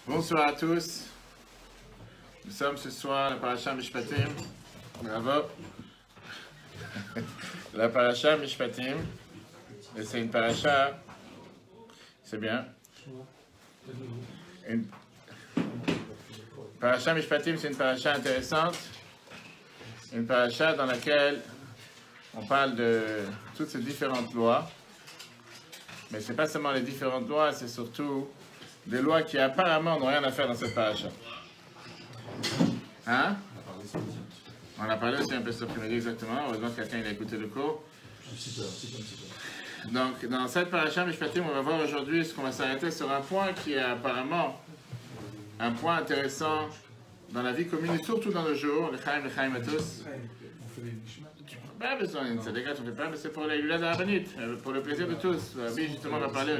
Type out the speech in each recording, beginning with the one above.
Bonsoir à tous. Nous sommes ce soir à la Parasha Mishpatim. Bravo. La Parasha Mishpatim. Et c'est une Parasha. C'est bien. Une Parasha Mishpatim, c'est une Parasha intéressante. Une Parasha dans laquelle on parle de toutes ces différentes lois. Mais ce n'est pas seulement les différentes lois, c'est surtout des lois qui apparemment n'ont rien à faire dans cette paracha. Hein? On a parlé aussi un peu sur Primédie, exactement. Heureusement que quelqu'un a écouté le cours. Donc, dans cette paracha Mishpatim, on va voir aujourd'hui ce qu'on va s'arrêter sur un point qui est apparemment un point intéressant dans la vie commune et surtout dans le jour. Le Chaim à tous. Pas besoin de ça, les gars, on ne fait pas, mais c'est pour la Yulad Arabanit, pour le plaisir de tous. Rabbi, justement, va parler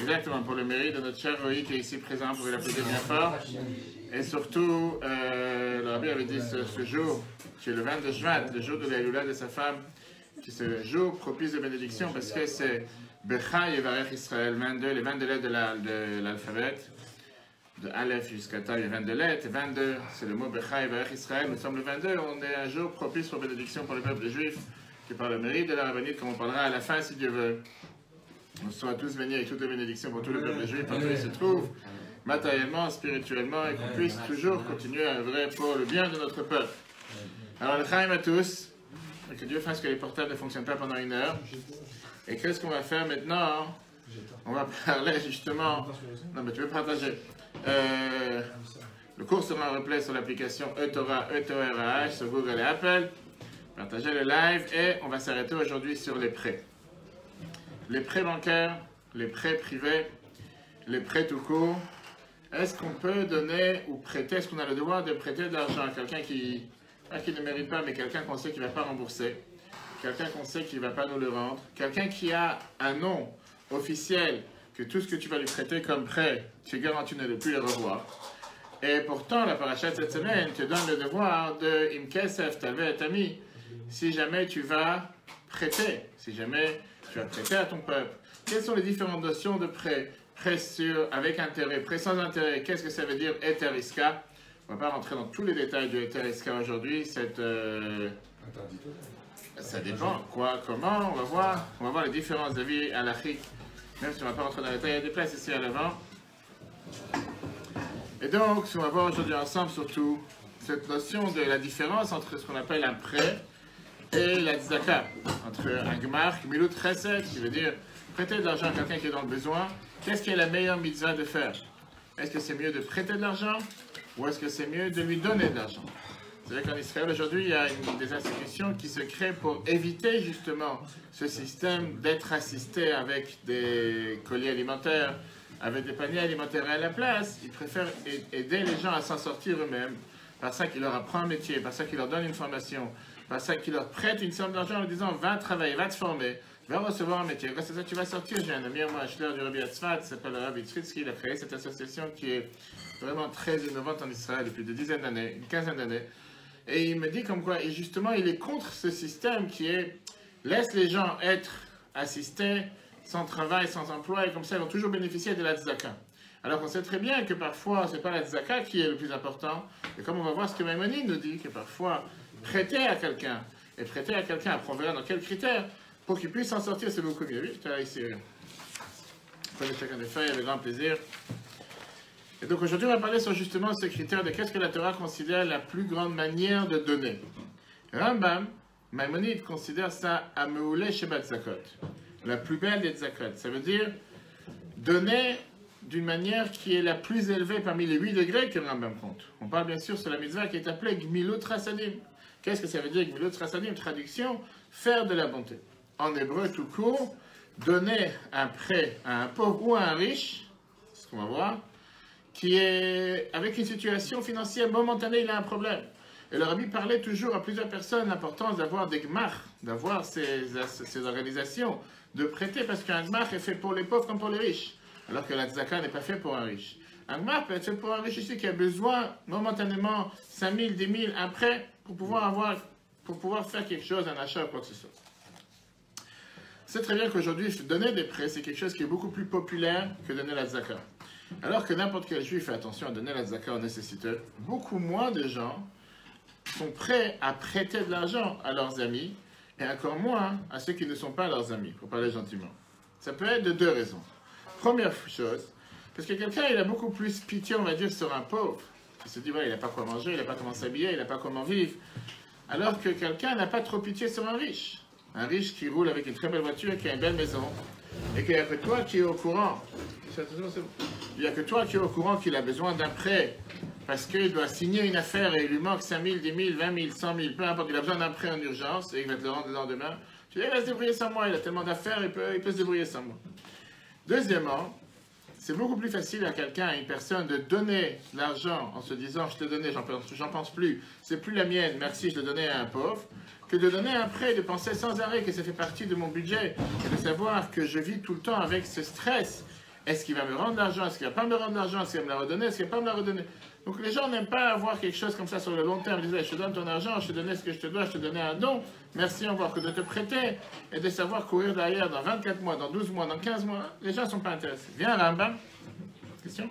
exactement pour le mérite de notre cher Roï qui est ici présent pour l'applaudir bien fort. Et surtout, le Rabbi avait dit ce jour, qui est le 22 juin, le jour de la Yulad de sa femme, qui c'est le jour propice de bénédiction, parce que c'est Becha Yevarech Israël, 22, les 22 lettres de l'alphabet. De Aleph jusqu'à Ta, il y a 22 lettres. 22, c'est le mot Becha Yevarech Israël. Nous sommes le 22, on est un jour propice pour bénédiction pour le peuple juif, qui par le mérite de la rabbinite, comme on parlera à la fin si Dieu veut. On soit tous bénis avec toutes les bénédictions pour tout le peuple juif, partout où il se trouve, matériellement, spirituellement, et qu'on puisse toujours continuer à œuvrer pour le bien de notre peuple. Alors, le Chaim à tous, et que Dieu fasse que les portables ne fonctionnent pas pendant une heure. Et qu'est-ce qu'on va faire maintenant? On va parler justement. Non, mais tu veux partager. Le cours sera en replay sur l'application eTorah, eTorah sur Google et Apple. Partagez le live et on va s'arrêter aujourd'hui sur les prêts. Les prêts bancaires, les prêts privés, les prêts tout court. Est-ce qu'on peut donner ou prêter, est-ce qu'on a le devoir de prêter de l'argent à quelqu'un qui ne mérite pas, mais quelqu'un qu'on sait qu'il ne va pas rembourser, quelqu'un qu'on sait qu'il ne va pas nous le rendre, quelqu'un qui a un nom officiel que tout ce que tu vas lui prêter comme prêt, tu es garanti de ne plus le revoir. Et pourtant, la paracha de cette semaine te donne le devoir de Im Kesef, Tavé, Tami, si jamais tu vas prêter, si jamais tu vas prêter à ton peuple. Quelles sont les différentes notions de prêt? Prêt sur, avec intérêt, prêt sans intérêt, qu'est-ce que ça veut dire Eteriska? On ne va pas rentrer dans tous les détails de Eteriska aujourd'hui, ça dépend, quoi, comment, on va voir les différences de vie halachiques. Même si on ne va pas rentrer dans les détails, il y a des places ici à l'avant. Et donc, on va voir aujourd'hui ensemble surtout cette notion de la différence entre ce qu'on appelle un prêt et la tzedaka. Entre un gmar, milut chesed, qui veut dire prêter de l'argent à quelqu'un qui est dans le besoin. Qu'est-ce qui est la meilleure mitzvah de faire? Est-ce que c'est mieux de prêter de l'argent ou est-ce que c'est mieux de lui donner de l'argent? C'est vrai qu'en Israël, aujourd'hui, il y a des institutions qui se créent pour éviter justement ce système d'être assisté avec des colliers alimentaires, avec des paniers alimentaires à la place. Ils préfèrent aider les gens à s'en sortir eux-mêmes, par ça qu'ils leur apprennent un métier, par ça qu'ils leur donnent une formation, par ça qu'ils leur prêtent une somme d'argent en leur disant « va travailler, va te former, va recevoir un métier ». Grâce à ça, tu vas sortir. J'ai un ami à moi, acheteur du Rabbi Atzfat, qui s'appelle le Rabbi Tzfitsky, il a créé cette association qui est vraiment très innovante en Israël depuis des dizaines d'années, une quinzaine d'années. Et il me dit comme quoi, et justement, il est contre ce système qui est laisse les gens être assistés, sans travail, sans emploi, et comme ça, ils vont toujours bénéficier de la tzedaka. Alors qu'on sait très bien que parfois, ce n'est pas la tzedaka qui est le plus important, et comme on va voir ce que Maïmonide nous dit, que parfois, prêter à quelqu'un, après on verra dans quels critères, pour qu'il puisse s'en sortir, c'est beaucoup mieux. Oui, tu as ici. Prenez chacun des feuilles avec grand plaisir. Et donc aujourd'hui, on va parler sur justement ce critère de qu'est-ce que la Torah considère la plus grande manière de donner. Rambam, Maïmonide considère ça Ameoulé Shebat Zakot, la plus belle des Zakot. Ça veut dire donner d'une manière qui est la plus élevée parmi les 8 degrés que Rambam compte. On parle bien sûr sur la mitzvah qui est appelée Gmilut Rasadim. Qu'est-ce que ça veut dire Gmilut Rasadim? Traduction, faire de la bonté. En hébreu tout court, donner un prêt à un pauvre ou à un riche, c'est ce qu'on va voir, qui est avec une situation financière momentanée, il a un problème. Et le Rabbi parlait toujours à plusieurs personnes l'importance d'avoir des gmach, d'avoir ces organisations, de prêter, parce qu'un gmach est fait pour les pauvres comme pour les riches, alors que la tzedaka n'est pas fait pour un riche. Un gmach peut être fait pour un riche ici qui a besoin momentanément 5 000, 10 000, un prêt pour pouvoir faire quelque chose, un achat ou quoi que ce soit. C'est très bien qu'aujourd'hui, donner des prêts, c'est quelque chose qui est beaucoup plus populaire que donner la tzedaka. Alors que n'importe quel juif fait attention à donner la tzedaka aux nécessiteux, beaucoup moins de gens sont prêts à prêter de l'argent à leurs amis, et encore moins à ceux qui ne sont pas leurs amis, pour parler gentiment. Ça peut être de deux raisons. Première chose, parce que quelqu'un il a beaucoup plus pitié, on va dire, sur un pauvre. Il se dit, voilà, il n'a pas quoi manger, il n'a pas comment s'habiller, il n'a pas comment vivre. Alors que quelqu'un n'a pas trop pitié sur un riche. Un riche qui roule avec une très belle voiture, qui a une belle maison, et qu'il n'y a que toi qui es au courant. Il n'y a que toi qui es au courant qu'il a besoin d'un prêt, parce qu'il doit signer une affaire et il lui manque 5 000, 10 000, 20 000, 100 000, peu importe, il a besoin d'un prêt en urgence et il va te le rendre le lendemain. Tu dis, il va se débrouiller sans moi, il a tellement d'affaires, il peut se débrouiller sans moi. Deuxièmement, c'est beaucoup plus facile à quelqu'un, à une personne, de donner l'argent en se disant, je te donnais, j'en pense plus, c'est plus la mienne, merci, je le donnais à un pauvre, que de donner un prêt, de penser sans arrêt que ça fait partie de mon budget, et de savoir que je vis tout le temps avec ce stress. Est-ce qu'il va me rendre l'argent? Est-ce qu'il ne va pas me rendre l'argent? Est-ce qu'il va me la redonner? Est-ce qu'il ne va pas me la redonner? Donc les gens n'aiment pas avoir quelque chose comme ça sur le long terme. Ils disent, je te donne ton argent, je te donnais ce que je te dois, je te donnais un don. Merci, au revoir. Que de te prêter et de savoir courir derrière dans 24 mois, dans 12 mois, dans 15 mois, les gens ne sont pas intéressés. Viens, Rambam. Question?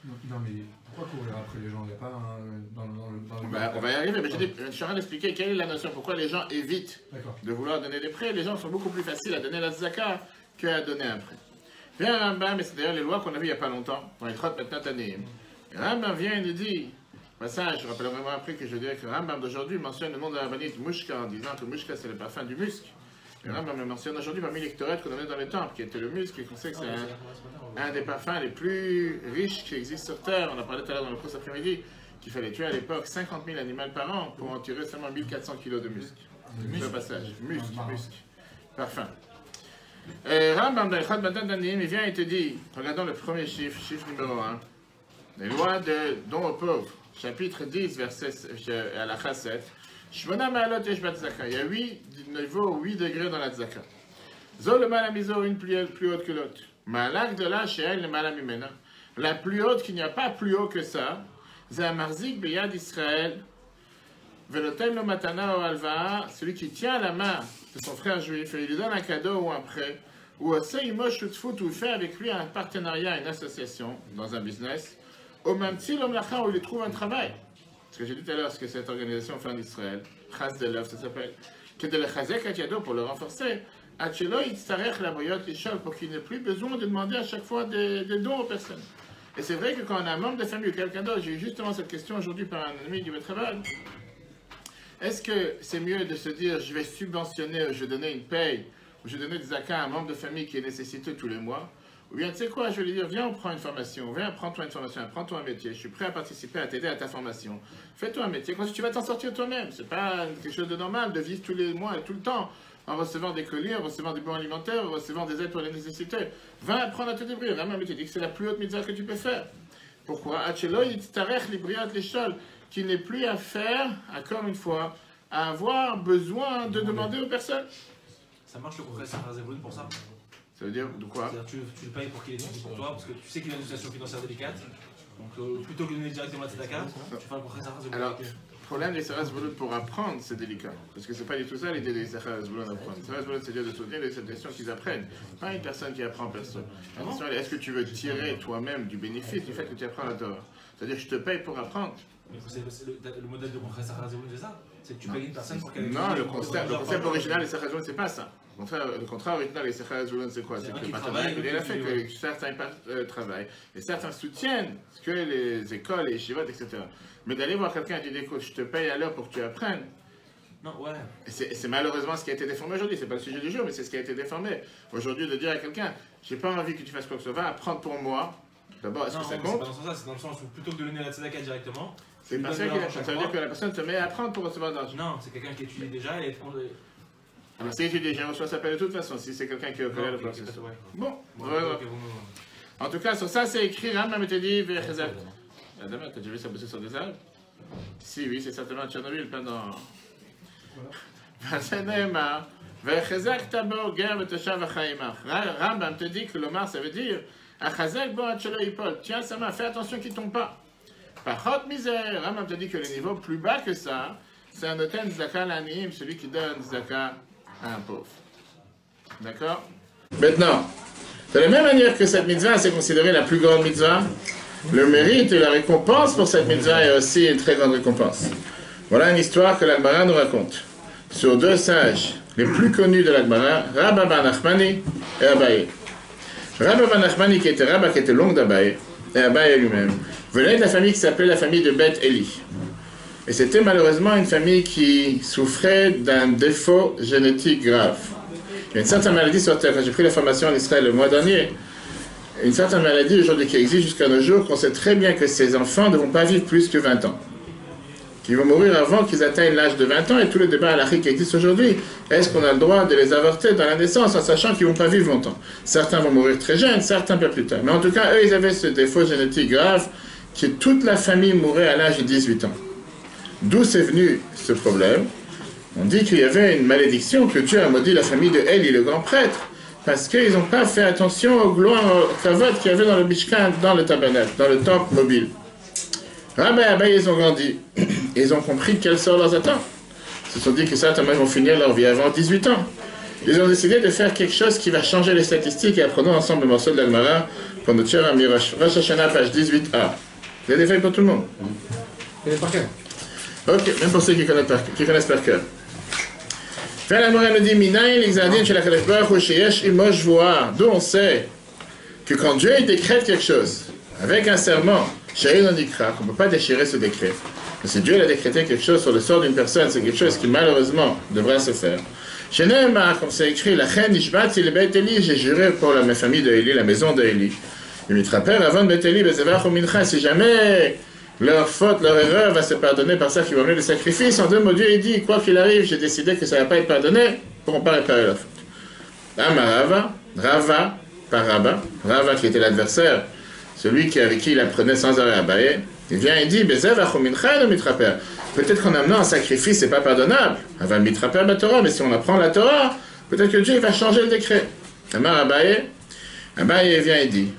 Non, mais pourquoi courir après les gens? Il n'y a pas dans le... On va y arriver, mais je suis en train d'expliquer quelle est la notion. Pourquoi les gens évitent de vouloir donner des prêts. Les gens sont beaucoup plus faciles à donner la tzedaka qu'à donner un prêt. Viens Rambam, et c'est d'ailleurs les lois qu'on a vues il n'y a pas longtemps, dans les Trot Metnatanim. Rambam vient et nous dit, passage, je rappellerai moi après que je dirais que Rambam d'aujourd'hui mentionne le nom de la rabbinite Mushka en disant que Mushka c'est le parfum du musc. Et Rambam le mentionne aujourd'hui parmi les lectorettes qu'on avait dans les temples, qui était le musc, et qu'on sait que c'est un des parfums les plus riches qui existent sur Terre. On a parlé tout à l'heure dans le cours cet après-midi, qu'il fallait tuer à l'époque 50 000 animaux par an pour en tirer seulement 1400 kilos de musc. Ce passage, musc, parfum. Rambam dans Echad Batadanim, il vient et te dit, regardons le premier chiffre, chiffre numéro 1, les lois de don aux pauvres, chapitre 10, verset à la 7, Shmona Ma'alot Yesh Batzaka, il y a 8 niveaux, 8 degrés dans la tzaka. Zol le Malamizo, une plus haute que l'autre. Ma'alak de la She'el le Malamimena, la plus haute qu'il n'y a pas plus haut que ça, c'est un Marzik Beyad Israël, Velotem lo Matana o Alva, celui qui tient la main de son frère juif et il lui donne un cadeau ou un prêt, ou aussi il fait avec lui un partenariat, une association, dans un business, au même titre l'homme lacha où il trouve un travail. Ce que j'ai dit tout à l'heure, ce que cette organisation fait en Israël, Chas de l'œuf, ça s'appelle, que de le chazek atiado pour le renforcer, achelo yitzarech la boyot lishol pour qu'il n'ait plus besoin de demander à chaque fois des dons aux personnes. Et c'est vrai que quand on a un membre de famille ou quelqu'un d'autre, j'ai eu justement cette question aujourd'hui par un ami du travail. Est-ce que c'est mieux de se dire, je vais subventionner, je vais donner une paye, ou je vais donner des zakas à un membre de famille qui est nécessiteux tous les mois, ou bien, tu sais quoi, je vais lui dire, viens, on prend une formation, viens, prends-toi une formation, prends-toi un métier, je suis prêt à participer, à t'aider à ta formation. Fais-toi un métier, quand tu vas t'en sortir toi-même. C'est pas quelque chose de normal de vivre tous les mois et tout le temps, en recevant des colis, en recevant des bons alimentaires, en recevant des aides pour les nécessités. Va apprendre à te débrouiller. Vraiment, mais tu dis que c'est la plus haute mitzvah que tu peux faire. Pourquoi? Achelo yitzarech libriat lishol, qu'il n'est plus à faire, encore une fois, à avoir besoin de demander aux personnes. Ça marche le professeur Zebulun pour ça? Ça veut dire de quoi? Tu le payes pour qu'il ait dit pour toi, parce que tu sais qu'il a une situation financière délicate. Donc plutôt que de donner directement la tzedaka, tu fais un professeur Zebulun. Alors, le problème des Sarah Zebulun pour apprendre, c'est délicat. Parce que c'est pas du tout ça l'idée des Sarah Zebulun d'apprendre. Sarah Zebulun, c'est de soutenir les questions qu'ils apprennent. Pas une personne qui apprend personne. La question est, est-ce que tu veux tirer toi-même du bénéfice du fait que tu apprends la Torah? C'est-à-dire, je te paye pour apprendre. Le modèle de professeur Zebulun, c'est ça? C'est que tu payes une personne pour qu'elle... Non, le concept original des Sarah Zebulun, c'est pas ça. Le contrat original des Sarah Zebulun, c'est quoi? C'est que le partenariat, il a fait que certains travaillent et certains soutiennent que les écoles, les yeshivot, etc. Mais d'aller voir quelqu'un et dire, écoute, je te paye à l'heure pour que tu apprennes. Non, ouais. C'est malheureusement ce qui a été déformé aujourd'hui. C'est pas le sujet du jour, mais c'est ce qui a été déformé. Aujourd'hui, de dire à quelqu'un, j'ai pas envie que tu fasses quoi que ce soit, va apprendre pour moi. D'abord, est-ce que ça compte? C'est pas dans ce sens-là, c'est dans le sens où plutôt que de donner la tzedaka directement. C'est parce que ça veut dire que la personne se met à apprendre pour recevoir de l'argent. Non, c'est quelqu'un qui étudie déjà et... Alors, si tu déjà reçoit ça de toute façon, si c'est quelqu'un qui est au collège, bon, en tout cas, sur ça, c'est écrit, Rambam te dit, Vechazak. Adam, t'as déjà vu ça bosser sur des arbres? Si, oui, c'est certainement à Tchernobyl pendant. Vechazak tabor ger v'toshav achaimach. Rambam te dit que l'omar, ça veut dire, Achazak bo atchelo yipol. Tiens sa main, fais attention qu'il ne tombe pas. Pachot misère. Rambam te dit que le niveau plus bas que ça, c'est un noten zaka l'anim, celui qui donne zaka à un pauvre. D'accord? Maintenant, De la même manière que cette mitzvah, c'est considéré la plus grande mitzvah, le mérite et la récompense pour cette mitzvah est aussi une très grande récompense. Voilà une histoire que l'Agmara nous raconte sur deux sages les plus connus de l'Agmara, Rabba bar Nachmani et Abaye. Rabba bar Nachmani, qui était Rabba, qui était l'oncle d'Abaye, et Abaye lui-même, venait de la famille qui s'appelait la famille de Beth Eli. Et c'était malheureusement une famille qui souffrait d'un défaut génétique grave. Il y a une certaine maladie sur Terre. Quand j'ai pris la formation en Israël le mois dernier, une certaine maladie aujourd'hui qui existe jusqu'à nos jours, qu'on sait très bien que ces enfants ne vont pas vivre plus que 20 ans. Qu'ils vont mourir avant qu'ils atteignent l'âge de 20 ans, et tout le débat à l'Afrique qui existe aujourd'hui, est-ce qu'on a le droit de les avorter dans la naissance en sachant qu'ils ne vont pas vivre longtemps? Certains vont mourir très jeunes, certains peu plus tard. Mais en tout cas, eux, ils avaient ce défaut génétique grave, que toute la famille mourait à l'âge de 18 ans. D'où c'est venu ce problème? On dit qu'il y avait une malédiction, que Dieu a maudit la famille de Eli, le grand prêtre, parce qu'ils n'ont pas fait attention aux gloires, aux cravates qu'il y avait dans le Mishkan, dans le tabernacle, dans le temple mobile. Rabbi et Abaye, ils ont grandi. Ils ont compris quelles sont leurs attentes. Ils se sont dit que certainement ils vont finir leur vie avant 18 ans. Ils ont décidé de faire quelque chose qui va changer les statistiques, et apprenons ensemble le morceau de l'Agmara pour notre cher ami Rosh Hashanah, page 18a. Vous avez des feuilles pour tout le monde? Par cœur. Ok, même pour ceux qui connaissent par cœur. L'Agmara nous dit, Minaïn l'exadin chez la Kadosh Baruch Hu sheyesh imo shvuah. D'où on sait que quand Dieu il décrète quelque chose, avec un serment, Shaïn on dikra, qu'on ne peut pas déchirer ce décret. Mais si Dieu a décrété quelque chose sur le sort d'une personne, c'est quelque chose qui malheureusement devrait se faire. Chez Nehemar, comme c'est écrit, la chen nishbati le Beit Eli, j'ai juré pour la famille de Eli, la maison de Eli. Il mitraper avant de Beit Eli, bezevach ou mincha, si jamais leur faute, leur erreur va se pardonner par ça qui va amener le sacrifice, en deux mots, Dieu il dit, quoi qu'il arrive, j'ai décidé que ça ne va pas être pardonné, ils ne pourront pas réparer leur faute. Amarava, Rava, par Rabba, Rava qui était l'adversaire, celui avec qui il apprenait sans arrêt à Abaye, il vient et dit, peut-être qu'en amenant un sacrifice, c'est pas pardonnable. Avant mitraper la Torah, mais si on apprend la Torah, peut-être que Dieu il va changer le décret. Amar Abaye, Abaye vient et dit,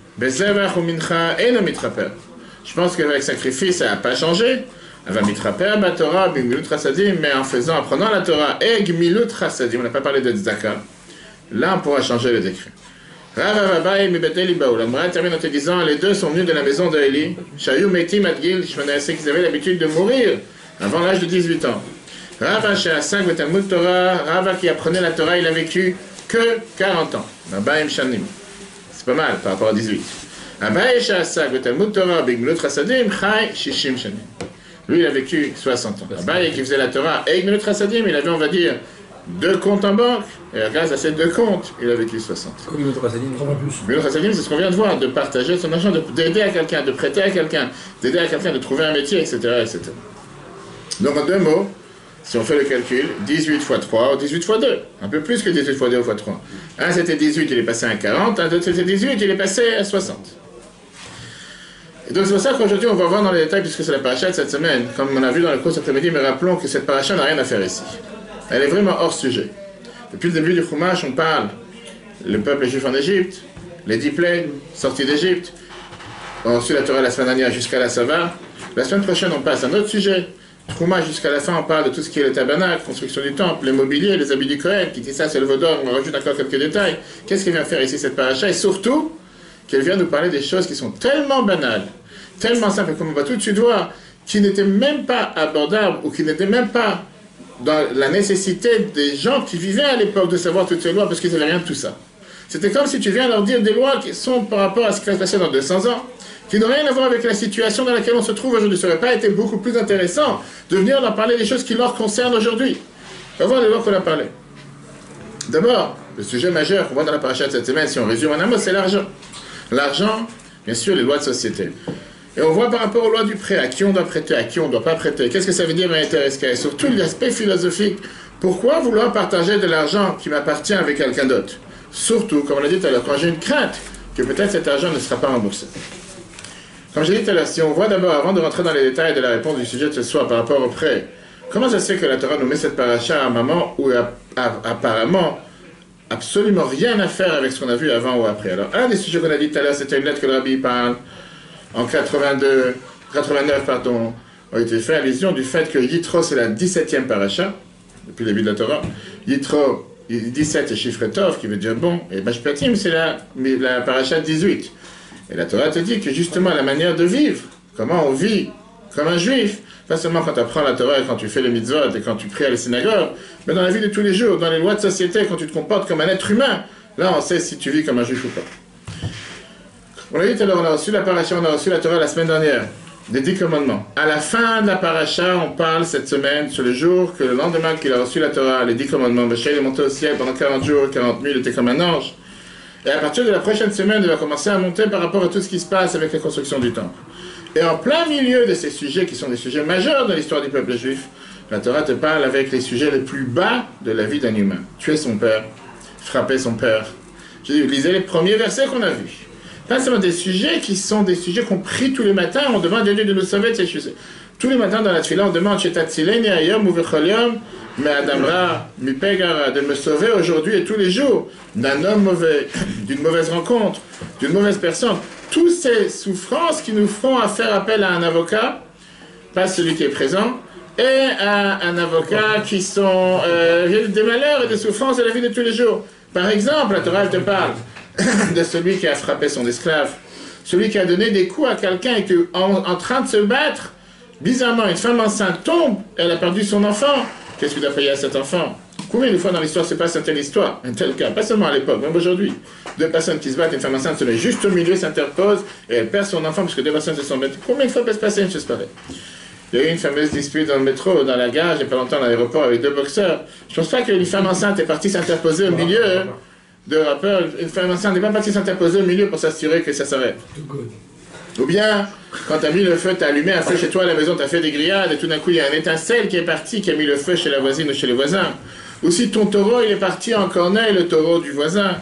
je pense qu'avec sacrifice, ça n'a pas changé. Avant mitraper la Torah, mais en faisant, en prenant la Torah, et gmilut chasadim, on n'a pas parlé de tzedaka, là on pourra changer le décret. Rav Abaye mi Bet Eli baou. L'Agmara termine en te disant, les deux sont venus de la maison de Eli. Shayu metim ad gil, qu'ils avaient l'habitude de mourir avant l'âge de 18 ans. Rava she'asak betalmud Torah, Rava qui apprenait la Torah, il a vécu que 40 ans. Abaye shanim. C'est pas mal par rapport à 18. Abaye she'asak betalmud Torah, bigmilut chasadim, chai shishim shanim. Lui, il a vécu 60 ans. Abaye qui faisait la Torah, et gmilut chasadim, il avait, on va dire, 2 comptes en banque, et grâce à ces 2 comptes, il a vécu 60. Comme notre Rassadim, on plus. Mais notre Rassadim, c'est ce qu'on vient de voir, de partager son argent, d'aider à quelqu'un, de prêter à quelqu'un, d'aider à quelqu'un, de trouver un métier, etc., etc. Donc en 2 mots, si on fait le calcul, 18 x 3 ou 18 x 2, un peu plus que 18 x 2 ou x 3. Un c'était 18, il est passé à 40, un autre c'était 18, il est passé à 60. Et donc c'est pour ça qu'aujourd'hui on va voir dans les détails, puisque c'est la paracha de cette semaine, comme on a vu dans le cours cet après-midi, mais rappelons que cette paracha n'a rien à faire ici. Elle est vraiment hors sujet. Depuis le début du Chumash, on parle le peuple juif en Égypte, les 10 plaies, sorties d'Égypte, on a reçu la Torah la semaine dernière jusqu'à la Sava. La semaine prochaine, on passe à un autre sujet. Chumash jusqu'à la fin, on parle de tout ce qui est le tabernacle, construction du temple, l'immobilier, les habits du Kohen, qui dit ça, c'est le Vaudor, on rajoute encore quelques détails. Qu'est-ce qu'elle vient faire ici, cette paracha? Et surtout, qu'elle vient nous parler des choses qui sont tellement banales, tellement simples, comme on va tout de suite voir, qui n'étaient même pas abordables ou qui n'étaient même pas dans la nécessité des gens qui vivaient à l'époque de savoir toutes ces lois parce qu'ils n'avaient rien de tout ça. C'était comme si tu viens leur dire des lois qui sont par rapport à ce qui va se passer dans 200 ans, qui n'ont rien à voir avec la situation dans laquelle on se trouve aujourd'hui. Ça n'aurait pas été beaucoup plus intéressant de venir leur parler des choses qui leur concernent aujourd'hui. On va voir les lois qu'on a parlé. D'abord, le sujet majeur qu'on voit dans la paracha de cette semaine, si on résume en un mot, c'est l'argent. L'argent, bien sûr, les lois de société. Et on voit par rapport aux lois du prêt, à qui on doit prêter, à qui on ne doit pas prêter. Qu'est-ce que ça veut dire intéressé? Et surtout l'aspect philosophique. Pourquoi vouloir partager de l'argent qui m'appartient avec quelqu'un d'autre? Surtout, comme on l'a dit tout à l'heure, quand j'ai une crainte que peut-être cet argent ne sera pas remboursé. Comme j'ai dit tout à l'heure, si on voit d'abord, avant de rentrer dans les détails de la réponse du sujet de ce soir par rapport au prêt, comment ça se fait que la Torah nous met cette paracha à un moment où apparemment absolument rien à faire avec ce qu'on a vu avant ou après? Alors, un des sujets qu'on a dit tout à l'heure, c'était une lettre que le Rabbi parle en 89, a été fait allusion du fait que Yitro, c'est la 17e paracha, depuis le début de la Torah. Yitro, 17 est chiffre tov, qui veut dire bon, et Mashpatim, c'est la paracha 18. Et la Torah te dit que justement la manière de vivre, comment on vit comme un juif, pas seulement quand tu apprends la Torah et quand tu fais le mitzvot et quand tu pries à la synagogue, mais dans la vie de tous les jours, dans les lois de société, quand tu te comportes comme un être humain, là on sait si tu vis comme un juif ou pas. On l'a dit tout à l'heure, on a reçu la paracha, on a reçu la Torah la semaine dernière, des 10 commandements. À la fin de la paracha, on parle cette semaine sur le jour que le lendemain qu'il a reçu la Torah, les 10 commandements, Moshe est monté au ciel pendant 40 jours, 40 000, il était comme un ange. Et à partir de la prochaine semaine, il va commencer à monter par rapport à tout ce qui se passe avec la construction du temple. Et en plein milieu de ces sujets qui sont des sujets majeurs dans l'histoire du peuple juif, la Torah te parle avec les sujets les plus bas de la vie d'un humain. Tuer son père, frapper son père. Je lisais les premiers versets qu'on a vus. Pas seulement des sujets qui sont des sujets qu'on prie tous les matins, on demande à Dieu de nous sauver de ces sujets. Tous les matins dans la tefila, on demande Shetatzileni hayom uvechol yom me'adam ra mipegara, de me sauver aujourd'hui et tous les jours d'un homme mauvais, d'une mauvaise rencontre, d'une mauvaise personne. Toutes ces souffrances qui nous font à faire appel à un avocat, pas celui qui est présent, et à un avocat qui sont des malheurs et des souffrances de la vie de tous les jours. Par exemple, la Torah te parle de celui qui a frappé son esclave, celui qui a donné des coups à quelqu'un et qui, en train de se battre, bizarrement, une femme enceinte tombe, elle a perdu son enfant. Qu'est-ce qu'il doit payer à cet enfant? Combien de fois dans l'histoire se passe une telle histoire, un tel cas? Pas seulement à l'époque, même aujourd'hui. Deux personnes qui se battent, une femme enceinte se met juste au milieu, s'interpose, et elle perd son enfant parce que deux personnes se sont battues. Combien de fois peut se passer une chose pareille? Il y a eu une fameuse dispute dans le métro, dans la gare, il n'y a pas longtemps, dans l'aéroport, avec deux boxeurs. Je ne pense pas qu'une femme enceinte est partie s'interposer au milieu de rappeurs. Une femme enceinte n'est pas partie s'interposer au milieu pour s'assurer que ça s'arrête. Ou bien, quand tu as mis le feu, tu as allumé un feu chez toi à la maison, tu as fait des grillades, et tout d'un coup, il y a un étincelle qui est parti, qui a mis le feu chez la voisine ou chez les voisins. Ou si ton taureau, il est parti en corneille, le taureau du voisin.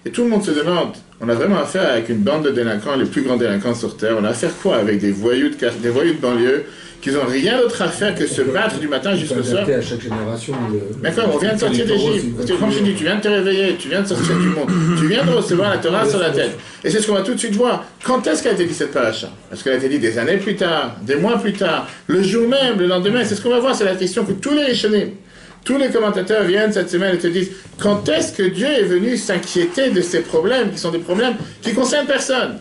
Et tout le monde se demande, on a vraiment affaire avec une bande de délinquants, les plus grands délinquants sur Terre. On a affaire quoi avec des voyous de banlieue qui n'ont rien d'autre à faire que se battre du matin jusqu'au soir. À chaque génération. Mais comme on vient de sortir d'Égypte, comme je dis, tu viens de te réveiller, tu viens de sortir du monde, tu viens de recevoir la Torah sur la tête. Et c'est ce qu'on va tout de suite voir. Quand est-ce qu'elle a été dit cette paracha? Est-ce qu'elle a été dit des années plus tard, des mois plus tard, le jour même, le lendemain? C'est ce qu'on va voir, c'est la question que tous les Rishonim, tous les commentateurs viennent cette semaine et te disent quand est-ce que Dieu est venu s'inquiéter de ces problèmes qui sont des problèmes qui concernent personne?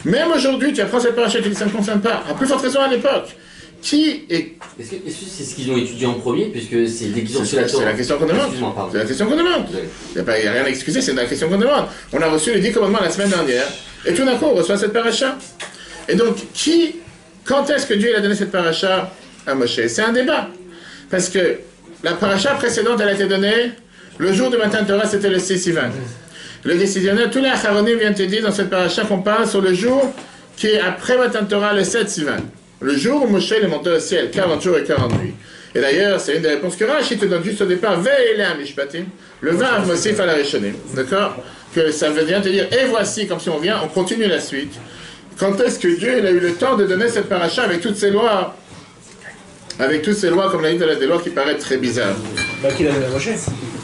Même aujourd'hui, tu apprends cette paracha et tu dis ça ne me concerne pas. À plus forte raison à l'époque. Qui est... Est-ce que c'est ce qu'ils ont étudié en premier, puisque c'est dès qu'ils ont reçu la Torah? C'est la question qu'on demande. C'est la question qu'on demande. Il n'y a rien à excuser, c'est la question qu'on demande. On a reçu les 10 commandements la semaine dernière, et tout d'un coup, on reçoit cette paracha. Et donc, quand est-ce que Dieu a donné cette paracha à Moshe? C'est un débat. Parce que la paracha précédente, elle a été donnée, le jour du matin de Torah, c'était le 6 Sivan. Le décisionnaire, tous les acharonim viennent te dire dans cette paracha qu'on parle sur le jour qui est après matin de Torah, le 7 Sivan. Le jour où Moshe est monté au ciel, 40 jours et 40 nuits. Et d'ailleurs, c'est une des réponses que Rashi te donne juste au départ, Ve'elea mishpatim, le vav mosif à la rishonim. D'accord? Que ça veut bien te dire, et voici, comme si on vient, on continue la suite. Quand est-ce que Dieu il a eu le temps de donner cette paracha avec toutes ces lois? Avec toutes ces lois, comme l'a dit, des lois qui paraissent très bizarres. Bah, qui l'a donné à Moshe?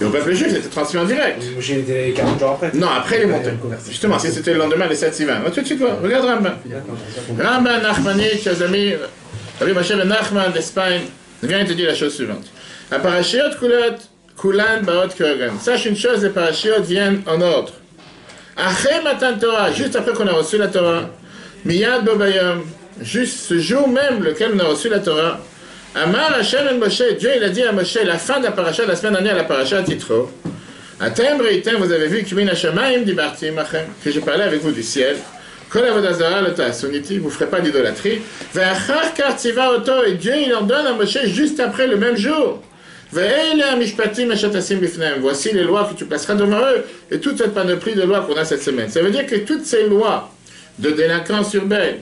Et au peuple juif, c'était transmis en direct. Moshe était 40 jours après. Non, après il est monté. Justement, si c'était le lendemain, les 7 Sivan. On va tout de suite voir. Regarde Ramban. Ramban Nachmani, chers amis, Rabbi Moshe ben Nachman d'Espagne, vient et te dit la chose suivante. La parashiot kulan baot kogan. Sache une chose, les parashiot viennent en ordre. Après Matan Torah, juste après qu'on a reçu la Torah, Miyad Bobayom, juste ce jour même lequel on a reçu la Torah, Amar Hashem el Moshe, Dieu il a dit à Moshe, la fin de la paracha, la semaine dernière, la paracha Titro, Atem Reitem, vous avez vu, Kimin Hashemayim Dibartim Achem, que j'ai parlé avec vous du ciel, Kol Avodazara le Ta'asuniti, vous ne ferez pas d'idolâtrie, Ve'achar Kartiva Oto, et Dieu il en donne à Moshe juste après le même jour, Ve'ele Mishpatim Eshatasim Bifnem, voici les lois que tu placeras devant eux, et toute cette panoplie de lois qu'on a cette semaine. Ça veut dire que toutes ces lois de délinquance urbaine,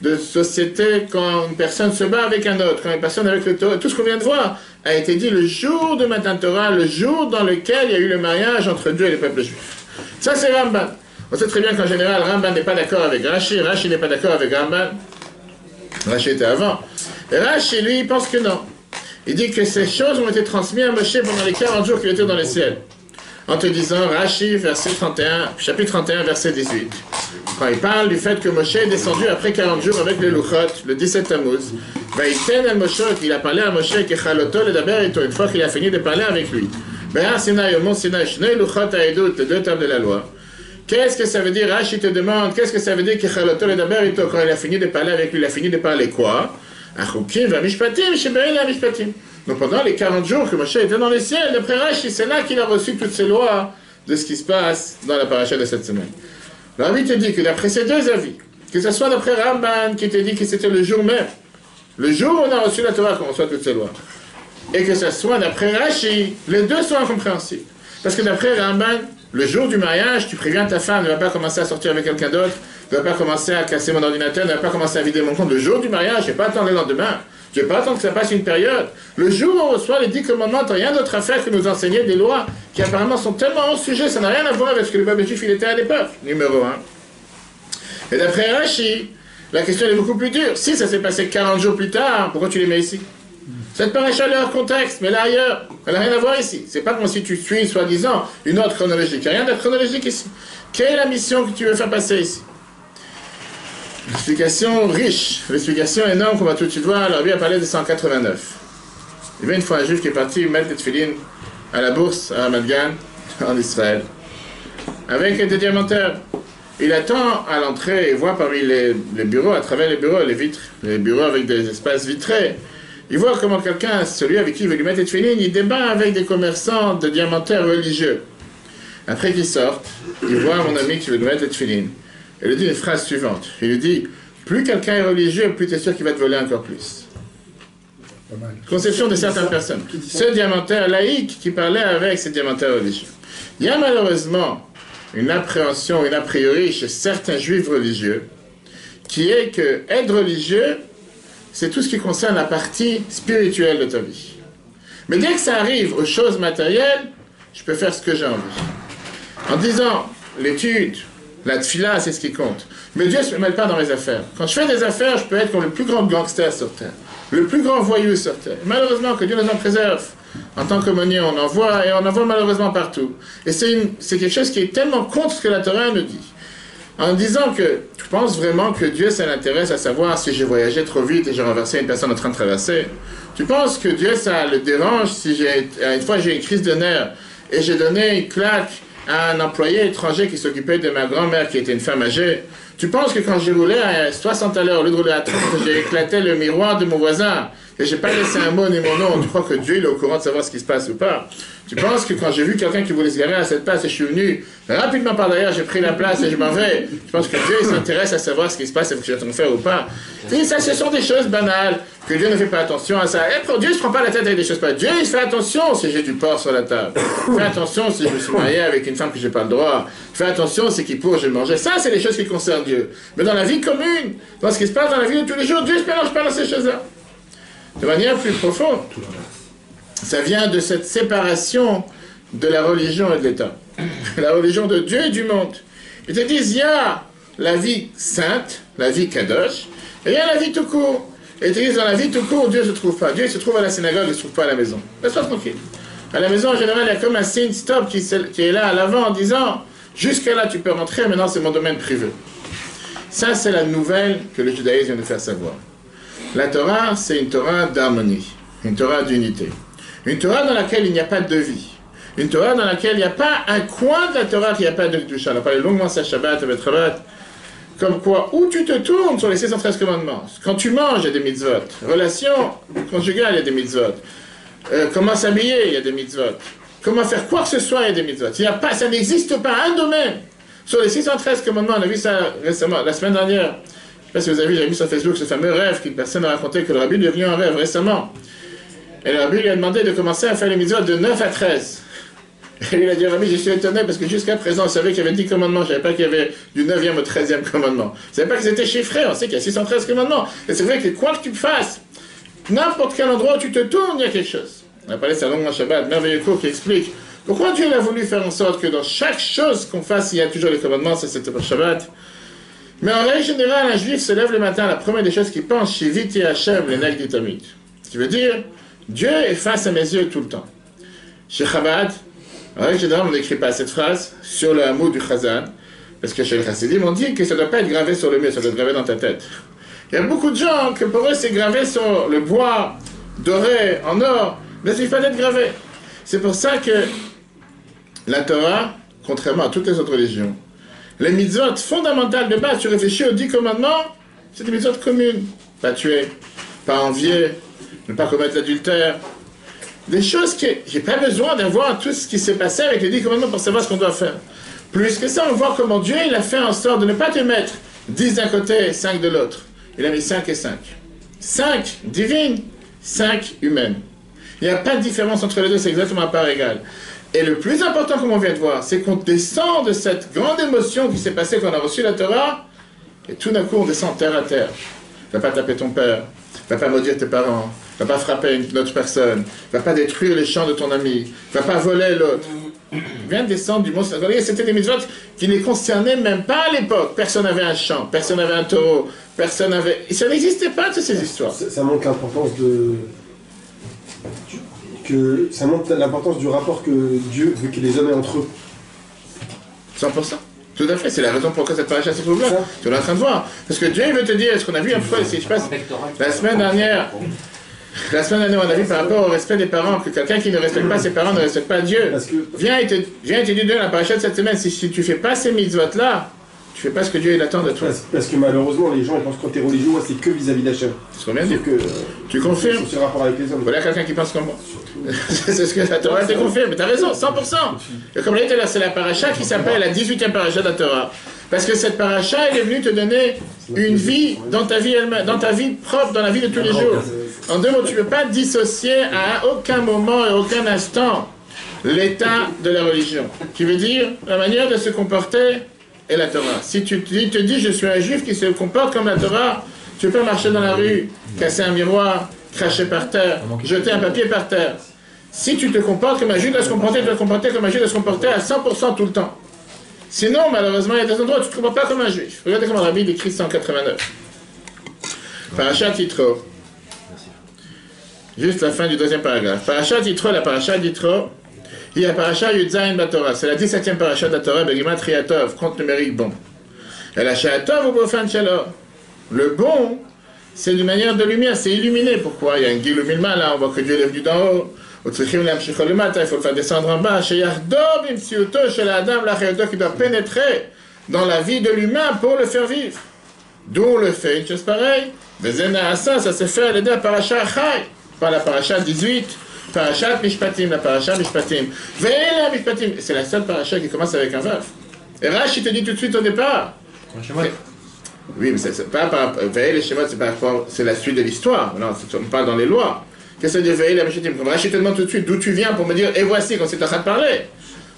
de société, quand une personne se bat avec un autre, quand une personne avec le Torah, tout ce qu'on vient de voir a été dit le jour de Matan Torah, le jour dans lequel il y a eu le mariage entre Dieu et le peuple juif. Ça c'est Ramban. On sait très bien qu'en général, Ramban n'est pas d'accord avec Rashi, Rashi n'est pas d'accord avec Ramban. Rashi était avant. Et Rashi, lui, il pense que non. Il dit que ces choses ont été transmises à Moshe pendant les 40 jours qu'il était dans le ciel. En te disant, Rashi, verset 31, chapitre 31, verset 18. Quand il parle du fait que Moshe est descendu après 40 jours avec les Luchot, le 17 Tammuz, il a parlé à Moshe, une fois qu'il a fini de parler avec lui. Ben Sinaï, au mont Sinaï, Shnei Luchot Haedut, les deux tables de la loi. Qu'est-ce que ça veut dire? Rashi te demande, qu'est-ce que ça veut dire que Chaloto le Daber Ito, quand il a fini de parler avec lui, il a fini de parler quoi? Achukim va Mishpatim, Shebein la Mishpatim. Donc pendant les 40 jours que Moshe était dans les ciels, d'après Rashi, c'est là qu'il a reçu toutes ces lois de ce qui se passe dans la paracha de cette semaine. Le Rabbi te dit que d'après ces deux avis, que ce soit d'après Ramban qui te dit que c'était le jour même, le jour où on a reçu la Torah, qu'on reçoit toutes ces lois, et que ce soit d'après Rashi, les deux sont incompréhensibles. Parce que d'après Ramban, le jour du mariage, tu préviens ta femme, ne va pas commencer à sortir avec quelqu'un d'autre, ne va pas commencer à casser mon ordinateur, ne va pas commencer à vider mon compte. Le jour du mariage, je ne vais pas attendre le lendemain. Je ne vais pas attendre que ça passe une période. Le jour où on reçoit les 10 commandements, tu n'as rien d'autre à faire que nous enseigner des lois qui apparemment sont tellement hors sujet, ça n'a rien à voir avec ce que le peuple juif il était à l'époque. Numéro 1. Et d'après Rashi, la question est beaucoup plus dure. Si ça s'est passé 40 jours plus tard, pourquoi tu les mets ici? Cette paracha a leur contexte, mais là ailleurs, elle n'a rien à voir ici. C'est pas comme si tu suis, soi-disant, une autre chronologie. Il n'y a rien de chronologique ici. Quelle est la mission que tu veux faire passer ici? L'explication riche, l'explication énorme qu'on va tout de suite voir. Alors lui a parlé de 189. Il y avait une fois un juif qui est parti mettre des tefilines à la bourse à Ramat Gan, en Israël, avec des diamantaires. Il attend à l'entrée et voit parmi les bureaux, à travers les bureaux, les vitres, les bureaux avec des espaces vitrés. Il voit comment quelqu'un, celui avec qui il veut lui mettre des tefilines, il débat avec des commerçants de diamantaires religieux. Après qu'il sorte, il voit mon ami qui veut lui mettre des tefilines. Il lui dit une phrase suivante. Il lui dit, plus quelqu'un est religieux, plus tu es sûr qu'il va te voler encore plus. Conception de certaines personnes. Ce diamantaire laïque qui parlait avec ces diamantaires religieux. Il y a malheureusement une appréhension, une a priori chez certains juifs religieux, qui est que être religieux, c'est tout ce qui concerne la partie spirituelle de ta vie. Mais dès que ça arrive aux choses matérielles, je peux faire ce que j'ai envie. En disant, l'étude, la tfila, c'est ce qui compte. Mais Dieu ne se mêle pas dans mes affaires. Quand je fais des affaires, je peux être comme le plus grand gangster sur terre, le plus grand voyou sur terre. Malheureusement, que Dieu nous en préserve. En tant qu'aumônier, on en voit, et on en voit malheureusement partout. Et c'est quelque chose qui est tellement contre ce que la Torah nous dit. En disant que tu penses vraiment que Dieu, ça l'intéresse à savoir si j'ai voyagé trop vite et j'ai renversé une personne en train de traverser. Tu penses que Dieu, ça le dérange si une fois j'ai une crise de nerfs et j'ai donné une claque à un employé étranger qui s'occupait de ma grand-mère qui était une femme âgée. Tu penses que quand j'ai roulé à 60 à l'heure au lieu de rouler à 30, j'ai éclaté le miroir de mon voisin et j'ai pas laissé un mot ni mon nom, tu crois que Dieu il est au courant de savoir ce qui se passe ou pas? Tu penses que quand j'ai vu quelqu'un qui voulait se garer à cette place et je suis venu rapidement par derrière, j'ai pris la place et je m'en vais, tu penses que Dieu il s'intéresse à savoir ce qui se passe et que je dois faire ou pas? Et ça, ce sont des choses banales, que Dieu ne fait pas attention à ça. Et Dieu ne se prend pas la tête avec des choses pas. Dieu il fait attention si j'ai du porc sur la table. Fais attention si je me suis marié avec une femme que j'ai pas le droit. Fais attention si qui pour je le mangeais. Ça, c'est les choses qui concernent Dieu. Mais dans la vie commune, dans ce qui se passe dans la vie de tous les jours, Dieu ne se mélange pas dans ces choses-là. De manière plus profonde, ça vient de cette séparation de la religion et de l'État. La religion de Dieu et du monde. Ils te disent, il y a la vie sainte, la vie kadosh, et il y a la vie tout court. Et ils te disent, dans la vie tout court, Dieu ne se trouve pas. Dieu se trouve à la synagogue, il ne se trouve pas à la maison. Laisse-toi tranquille. À la maison, en général, il y a comme un signe stop qui est là à l'avant en disant, jusqu'à là tu peux rentrer, maintenant c'est mon domaine privé. Ça, c'est la nouvelle que le judaïsme vient de faire savoir. La Torah, c'est une Torah d'harmonie, une Torah d'unité. Une Torah dans laquelle il n'y a pas de vie. Une Torah dans laquelle il n'y a pas un coin de la Torah qui n'y a pas de Kedusha. On a parlé longuement de ça, Shabbat, avec Shabbat. Comme quoi, où tu te tournes sur les 613 commandements. Quand tu manges, il y a des mitzvot. Relations conjugales, il y a des mitzvot. Comment s'habiller, il y a des mitzvot. Comment faire quoi que ce soit, il y a des mitzvot. Il y a pas, ça n'existe pas un domaine. Sur les 613 commandements, on a vu ça récemment, la semaine dernière. Je ne sais pas si vous avez vu, j'avais vu sur Facebook ce fameux rêve qu'une personne a raconté que le rabbi lui est venu en rêve récemment. Et le rabbi lui a demandé de commencer à faire les mitzvot de 9 à 13. Et lui a dit, rabbi, je suis étonné parce que jusqu'à présent, on savait qu'il y avait 10 commandements, je ne savais pas qu'il y avait du 9e au 13e commandement. Je ne savais pas qu'ils étaient chiffrés, on sait qu'il y a 613 commandements. Et c'est vrai que quoi que tu fasses, n'importe quel endroit où tu te tournes, il y a quelque chose. On a parlé de ça longuement Shabbat, merveilleux cours qui explique pourquoi Dieu a voulu faire en sorte que dans chaque chose qu'on fasse, il y a toujours les commandements, ça c'était pour Shabbat. Mais en règle générale, un juif se lève le matin, la première des choses qu'il pense, Shiviti Hashem, les nègres du Tamid. Ce qui veut dire, Dieu est face à mes yeux tout le temps. Chez Chabad, en règle générale, on n'écrit pas cette phrase sur le hameau du Chazan, parce que chez le Chassidim, on dit que ça ne doit pas être gravé sur le mur, ça doit être gravé dans ta tête. Il y a beaucoup de gens que pour eux, c'est gravé sur le bois doré, en or, mais il faut être gravé. C'est pour ça que la Torah, contrairement à toutes les autres religions, les mitzvot fondamentales de base, tu réfléchis aux 10 commandements, c'est des mitzvot communes. Pas tuer, pas envier, ne pas commettre l'adultère. Des choses que j'ai pas besoin d'avoir tout ce qui s'est passé avec les 10 commandements pour savoir ce qu'on doit faire. Plus que ça, on voit comment Dieu il a fait en sorte de ne pas te mettre 10 d'un côté et 5 de l'autre. Il a mis 5 et 5. 5 divines, 5 humaines. Il n'y a pas de différence entre les deux, c'est exactement à part égale. Et le plus important, comme on vient de voir, c'est qu'on descend de cette grande émotion qui s'est passée quand on a reçu la Torah, et tout d'un coup on descend terre à terre. Tu ne vas pas taper ton père, tu ne vas pas maudire tes parents, tu ne vas pas frapper une autre personne, tu ne vas pas détruire les champs de ton ami, tu ne vas pas voler l'autre. Vient de descendre du mont Sinaï. C'était des mitzvot qui ne les concernaient même pas à l'époque. Personne n'avait un champ, personne n'avait un taureau, personne n'avait... Ça n'existait pas, toutes ces histoires. Ça montre l'importance de... Ça montre l'importance du rapport que Dieu veut que les hommes aient entre eux. 100%. Tout à fait, c'est la raison pour laquelle cette paracha se trouve là. Tu es en train de voir. Parce que Dieu il veut te dire, ce qu'on a vu une fois, si je passe, la semaine dernière, on a vu par rapport au respect des parents, que quelqu'un qui ne respecte pas ses parents ne respecte pas Dieu. Viens et te dit Dieu dans la paracha de cette semaine, si tu ne fais pas ces mitzvot-là, tu ne fais pas ce que Dieu il attend de toi. Parce que malheureusement, les gens ils pensent que quand tu es religieux, c'est que vis-à-vis d'Hachem. C'est ce qu'on vient de dire. Tu confirmes. C'est rapport avec les hommes. Voilà quelqu'un qui pense comme moi. C'est ce que la Torah te confirme, mais tu as raison, 100%. Et comme je l'ai dit, c'est la paracha qui s'appelle la 18e paracha de la Torah. Parce que cette paracha, elle est venue te donner une vie dans ta vie elle-même, dans ta vie propre, dans la vie de tous les jours. En deux mots, tu ne peux pas dissocier à aucun moment et aucun instant l'état de la religion. Qui veut dire la manière de se comporter et la Torah. Si tu te dis je suis un juif qui se comporte comme la Torah, tu peux marcher dans la rue, casser un miroir, cracher par terre, jeter un papier par terre. Si tu te comportes comme un juif doit se comporter, tu dois te comporter comme un juif doit se comporter à 100% tout le temps. Sinon, malheureusement, il y a des endroits où tu ne te comportes pas comme un juif. Regardez comment le Rabbi décrit 189. Parashat Yitro. Juste la fin du deuxième paragraphe. Parashat Yitro, la Parashat Yitro. Il y a Parashat Yudzayin Batorah. C'est la 17e Parashat de la Torah, Begimat Riatov, compte numérique bon. Et la Shatov ou Bofan Shalom. Le bon, c'est une manière de lumière, c'est illuminé. Pourquoi? Il y a un Gilou Milma, là, on voit que Dieu est venu d'en haut. Il faut le faire descendre en bas. Chez Yardob, chez la dame, la qui doit pénétrer dans la vie de l'humain pour le faire vivre. D'où on le fait une chose pareille. Ça s'est fait à l'aider à Parashat Chai, par la Parashat 18, Parashat Mishpatim, la Parashat Mishpatim. Ve'ela Mishpatim, c'est la seule Parashat qui commence avec un vav. Et Rashi te dit tout de suite au départ. Oui, mais c'est pas par Ve'ela et Shemot, c'est la suite de l'histoire. Non, on parle dans les lois. Qu'est-ce que ça dit Ve'ela Mishpatim? Comme Rashi te demande tout de suite d'où tu viens pour me dire, et voici, quand c'est en train de parler.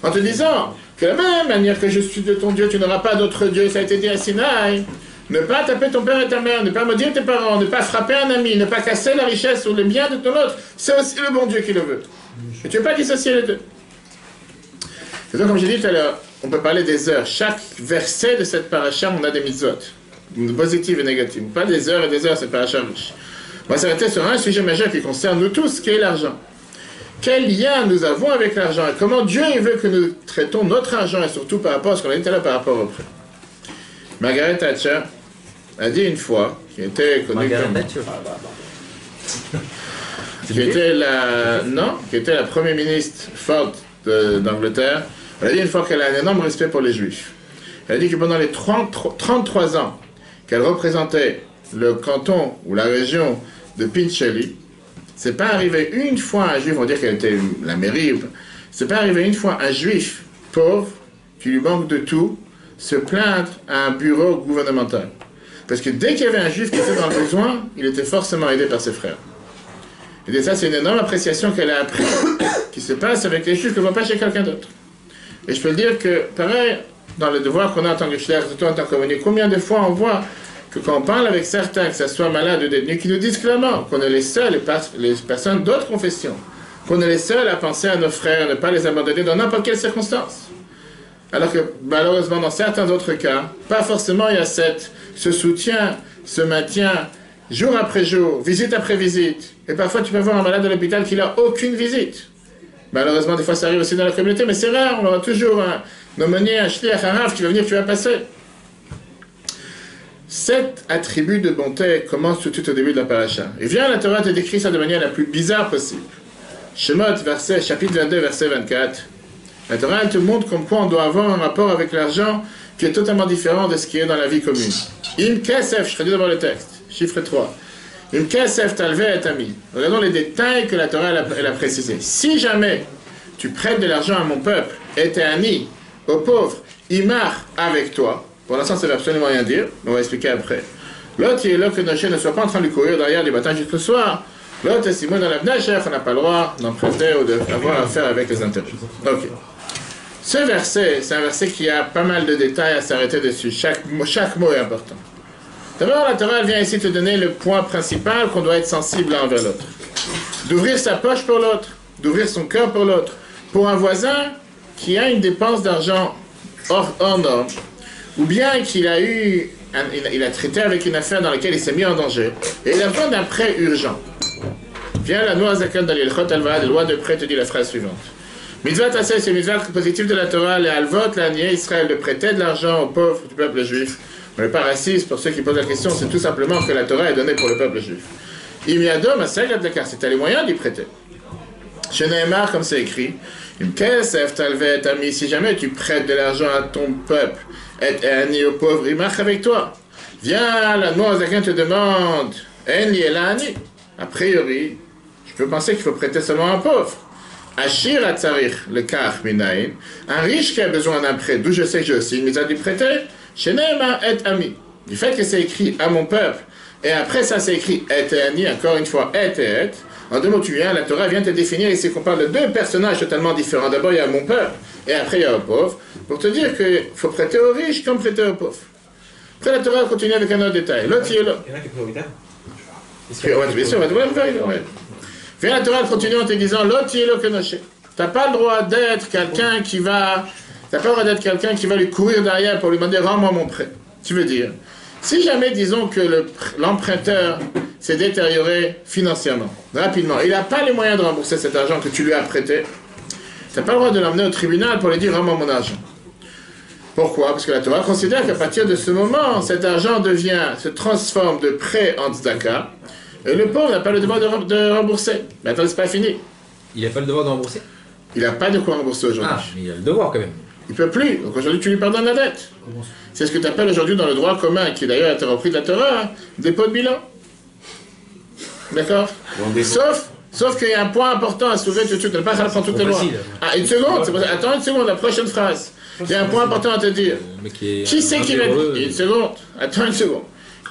En te disant que de la même manière que je suis de ton Dieu, tu n'auras pas d'autre Dieu, ça a été dit à Sinaï. Ne pas taper ton père et ta mère, ne pas maudire tes parents, ne pas frapper un ami, ne pas casser la richesse ou le bien de ton autre, c'est aussi le bon Dieu qui le veut. Et tu ne peux pas dissocier les deux. C'est donc, comme j'ai dit tout à l'heure, on peut parler des heures. Chaque verset de cette paracha, on a des mitzvot, positives et négatives. Pas des heures et des heures, cette paracha riche. On va s'arrêter sur un sujet majeur qui concerne nous tous, qui est l'argent. Quel lien nous avons avec l'argent et comment Dieu il veut que nous traitons notre argent et surtout par rapport à ce qu'on a dit tout à l'heure par rapport au prêt. Margaret Thatcher a dit une fois, qui était connue qui était la première ministre forte d'Angleterre, elle a dit une fois qu'elle a un énorme respect pour les Juifs. Elle a dit que pendant les 33 ans qu'elle représentait le canton ou la région de Pinchley, c'est pas arrivé une fois un Juif, on va dire qu'elle était la mairie, c'est pas arrivé une fois un Juif pauvre qui lui manque de tout se plaindre à un bureau gouvernemental. Parce que dès qu'il y avait un juif qui était dans le besoin, il était forcément aidé par ses frères. Et ça, c'est une énorme appréciation qu'elle a appris, qui se passe avec les juifs, qu'on ne voit pas chez quelqu'un d'autre. Et je peux le dire que, pareil, dans le devoir qu'on a en tant que shliach, surtout en tant qu'aumônier, combien de fois on voit que quand on parle avec certains, que ce soit malades ou détenus, qui nous disent clairement qu'on est les seuls, les personnes d'autres confessions, qu'on est les seuls à penser à nos frères, ne pas les abandonner dans n'importe quelle circonstance. Alors que malheureusement, dans certains autres cas, pas forcément il y a ce soutien, ce maintien, jour après jour, visite après visite. Et parfois tu peux voir un malade à l'hôpital qui n'a aucune visite. Malheureusement, des fois ça arrive aussi dans la communauté, mais c'est rare, on aura toujours un aumônier, un shliach, un rav qui va venir, tu vas passer. Cet attribut de bonté commence tout de suite au début de la paracha. Et vient la Torah te décrit ça de manière la plus bizarre possible. Shemot, chapitre 22, verset 24. La Torah, elle te montre comme quoi on doit avoir un rapport avec l'argent qui est totalement différent de ce qui est dans la vie commune. Im kesef, je traduis d'abord le texte, chiffre 3. Im kesef talvé et ami. Regardons les détails que la Torah elle a précisés. Si jamais tu prêtes de l'argent à mon peuple, et t'es ami, aux pauvres, imar avec toi, pour l'instant ça ne veut absolument rien dire, mais on va expliquer après. L'autre, il est là que Noché ne soit pas en train de lui courir derrière du matin jusqu'au soir. L'autre, Simon dans la Bnachef, on n'a pas le droit d'emprunter ou d'avoir affaire avec les intérêts. Ok. Ce verset, c'est un verset qui a pas mal de détails à s'arrêter dessus. Chaque mot est important. D'abord, la Torah vient ici te donner le point principal qu'on doit être sensible l'un envers l'autre. D'ouvrir sa poche pour l'autre, d'ouvrir son cœur pour l'autre. Pour un voisin qui a une dépense d'argent hors norme, ou bien qu'il a eu, il a traité avec une affaire dans laquelle il s'est mis en danger, et il a besoin d'un prêt urgent. Viens la Noa Zakan dans l'Ilchot Alva, la loi de prêt te dit la phrase suivante. Mitzvah Tassé, c'est mitzvah positif de la Torah, les Alvot, l'année Israël, de prêter de l'argent aux pauvres du peuple juif. On n'est pas raciste, pour ceux qui posent la question, c'est tout simplement que la Torah est donnée pour le peuple juif. Imiadom, c'est t'as les moyens d'y prêter. Chez Nehemar, comme c'est écrit, si jamais tu prêtes de l'argent à ton peuple, et ani aux pauvres, il marche avec toi. Viens, la Noa Zakan te demande, a priori, je peux penser qu'il faut prêter seulement à un pauvre. Ashir Atzarich, le kach minaïn, un riche qui a besoin d'un prêt, d'où je sais que j'ai aussi une mise à lui prêter, chez Nehemar et ami. Du fait que c'est écrit à mon peuple, et après ça c'est écrit et ani, encore une fois et. En deux mots, tu viens, la Torah vient te définir ici qu'on parle de deux personnages totalement différents. D'abord il y a mon peuple, et après il y a au pauvre, pour te dire qu'il faut prêter aux riches comme prêter aux pauvres. Après la Torah continue avec un autre détail. L'autre il est là. Il y en a qui est prioritaire. Bien sûr, on va devoir le faire. Viens, la Torah continue en te disant l'autre il est là que Noché. Tu n'as pas le droit d'être quelqu'un qui va. Tu n'as pas le droit d'être quelqu'un qui va lui courir derrière pour lui demander rends-moi mon prêt. Tu veux dire, si jamais disons que l'emprunteur s'est détérioré financièrement, rapidement, il n'a pas les moyens de rembourser cet argent que tu lui as prêté, tu n'as pas le droit de l'emmener au tribunal pour lui dire rends-moi mon argent. Pourquoi? Parce que la Torah considère qu'à partir de ce moment, cet argent se transforme de prêt en tzedaka, et le pauvre n'a pas le devoir de rembourser. Mais attends, c'est pas fini. Il n'a pas le devoir de rembourser? Il n'a pas de quoi rembourser aujourd'hui. Ah, mais il a le devoir quand même. Il ne peut plus. Donc aujourd'hui, tu lui pardonnes la dette. C'est ce que tu appelles aujourd'hui dans le droit commun, qui d'ailleurs a été repris de la Torah, hein, dépôt de bilan. D'accord? Sauf qu'il y a un point important à soulever tout de suite. Ne pas prendre toutes les lois. Ah, une seconde. Attends une seconde, la prochaine phrase. Il y a un point important à te dire. Qui c'est qui va... Une seconde. Attends une seconde.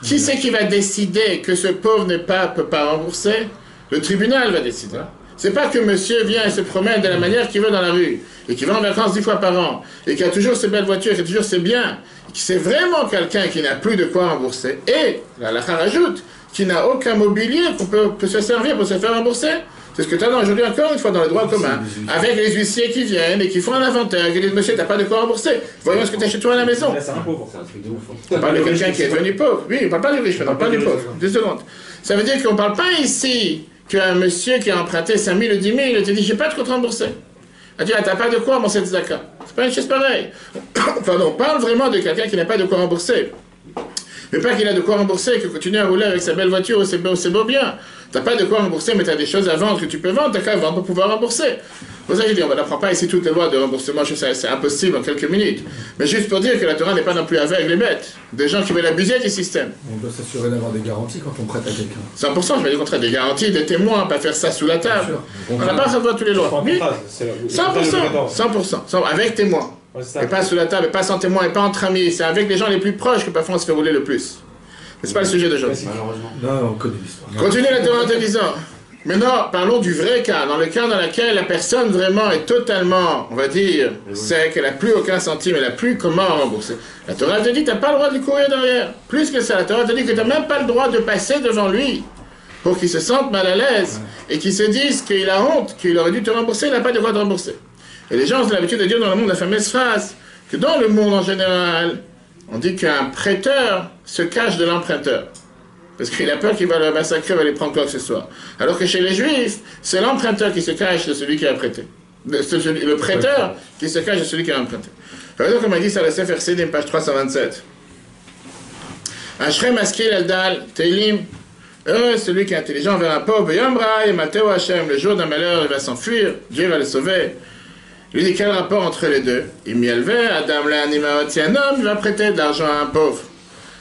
Qui c'est qui va décider que ce pauvre ne peut pas rembourser? Le tribunal va décider. C'est pas que monsieur vient et se promène de la manière qu'il veut dans la rue, et qui va en vacances 10 fois par an, et qui a toujours ses belles voitures, qui a toujours ses biens, qui c'est vraiment quelqu'un qui n'a plus de quoi rembourser, et, la halakha rajoute, qui n'a aucun mobilier qu'on peut se servir pour se faire rembourser. C'est ce que tu as aujourd'hui encore une fois dans le droit commun, avec les huissiers qui viennent et qui font un inventaire, qui disent monsieur, t'as pas de quoi rembourser, voyons ce que tu as chez toi à la maison. C'est un pauvre. On parle de quelqu'un qui est devenu pauvre. Oui, on parle pas du riche, on parle du pauvre. 2 secondes. Ça veut dire qu'on parle pas ici qu'un monsieur qui a emprunté 5 000 ou 10 000, il te dit j'ai pas de quoi te rembourser. Il dit t'as pas de quoi rembourser le tzedaka. C'est pas une chose pareille. Pardon, on parle vraiment de quelqu'un qui n'a pas de quoi rembourser. Mais pas qu'il a de quoi rembourser, qu'il continue à rouler avec sa belle voiture ou ses beaux biens. T'as pas de quoi rembourser, mais tu as des choses à vendre que tu peux vendre, t'as qu'à vendre pour pouvoir rembourser. Pour ça, je dis, on n'apprend pas ici toutes les lois de remboursement, c'est impossible en quelques minutes. Mais juste pour dire que la Torah n'est pas non plus aveugle et bête. Des gens qui veulent abuser du système. On doit s'assurer d'avoir des garanties quand on prête à quelqu'un. 100%, je vais dire contraire, des garanties, des témoins, pas faire ça sous la table. On n'a pas à savoir toutes les lois. Oui, 100%, 100%, avec témoins. Et pas sous la table, et pas sans témoin, et pas entre amis. C'est avec les gens les plus proches que parfois on se fait rouler le plus. Mais c'est pas le sujet d'aujourd'hui. Non, on connaît l'histoire. Continue la Torah en te disant. Maintenant, parlons du vrai cas, dans le cas dans lequel la personne vraiment est totalement, on va dire, sec, elle n'a plus aucun centime, elle n'a plus comment rembourser. La Torah te dit, tu n'as pas le droit de lui courir derrière. Plus que ça, la Torah te dit que tu n'as même pas le droit de passer devant lui pour qu'il se sente mal à l'aise et qu'il se dise qu'il a honte, qu'il aurait dû te rembourser, il n'a pas de droit de rembourser. Et les gens ont l'habitude de dire dans le monde la fameuse phrase que dans le monde en général, on dit qu'un prêteur se cache de l'emprunteur. Parce qu'il a peur qu'il va le massacrer, va les prendre quoi que ce soit. Alors que chez les Juifs, c'est l'emprunteur qui se cache de celui qui a prêté. Le prêteur qui se cache de celui qui a emprunté. Par exemple, comme il dit ça, la Sefer Sidim, page 327. Ashrei Maskil Eldal, Teilim, Heureux celui qui est intelligent vers un pauvre, Yomra, Mateo Hachem, le jour d'un malheur, il va s'enfuir, Dieu va le sauver. Lui dit quel rapport entre les deux? Il m'y élevait, Adam l'animaot, si un homme il va prêter de l'argent à un pauvre.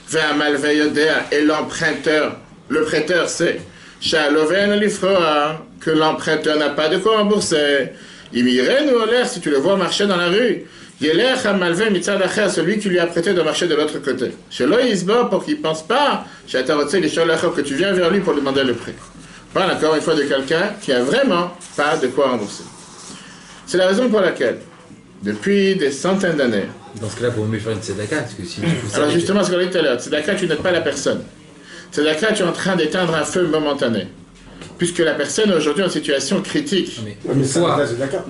Vers un malveillodéa, et l'emprunteur, le prêteur sait, Shaloven l'ifroa, que l'emprunteur n'a pas de quoi rembourser. Il m'irait nous l'air si tu le vois marcher dans la rue. Yeler malvé mitzad acher, celui qui lui a prêté de marcher de l'autre côté. Chez l'oïsba, pour qu'il ne pense pas, chez que tu viens vers lui pour lui demander le prêt. On parle encore une fois de quelqu'un qui a vraiment pas de quoi rembourser. C'est la raison pour laquelle, depuis des centaines d'années. Dans ce cas-là, il faut mieux faire une tzedaka, parce que si tu fous ça. Alors justement, ce qu'on a dit tout à l'heure, tzedaka, tu n'aides pas la personne. Tzedaka, tu es en train d'éteindre un feu momentané. Puisque la personne est aujourd'hui en situation critique. Mais c'est la tzedaka.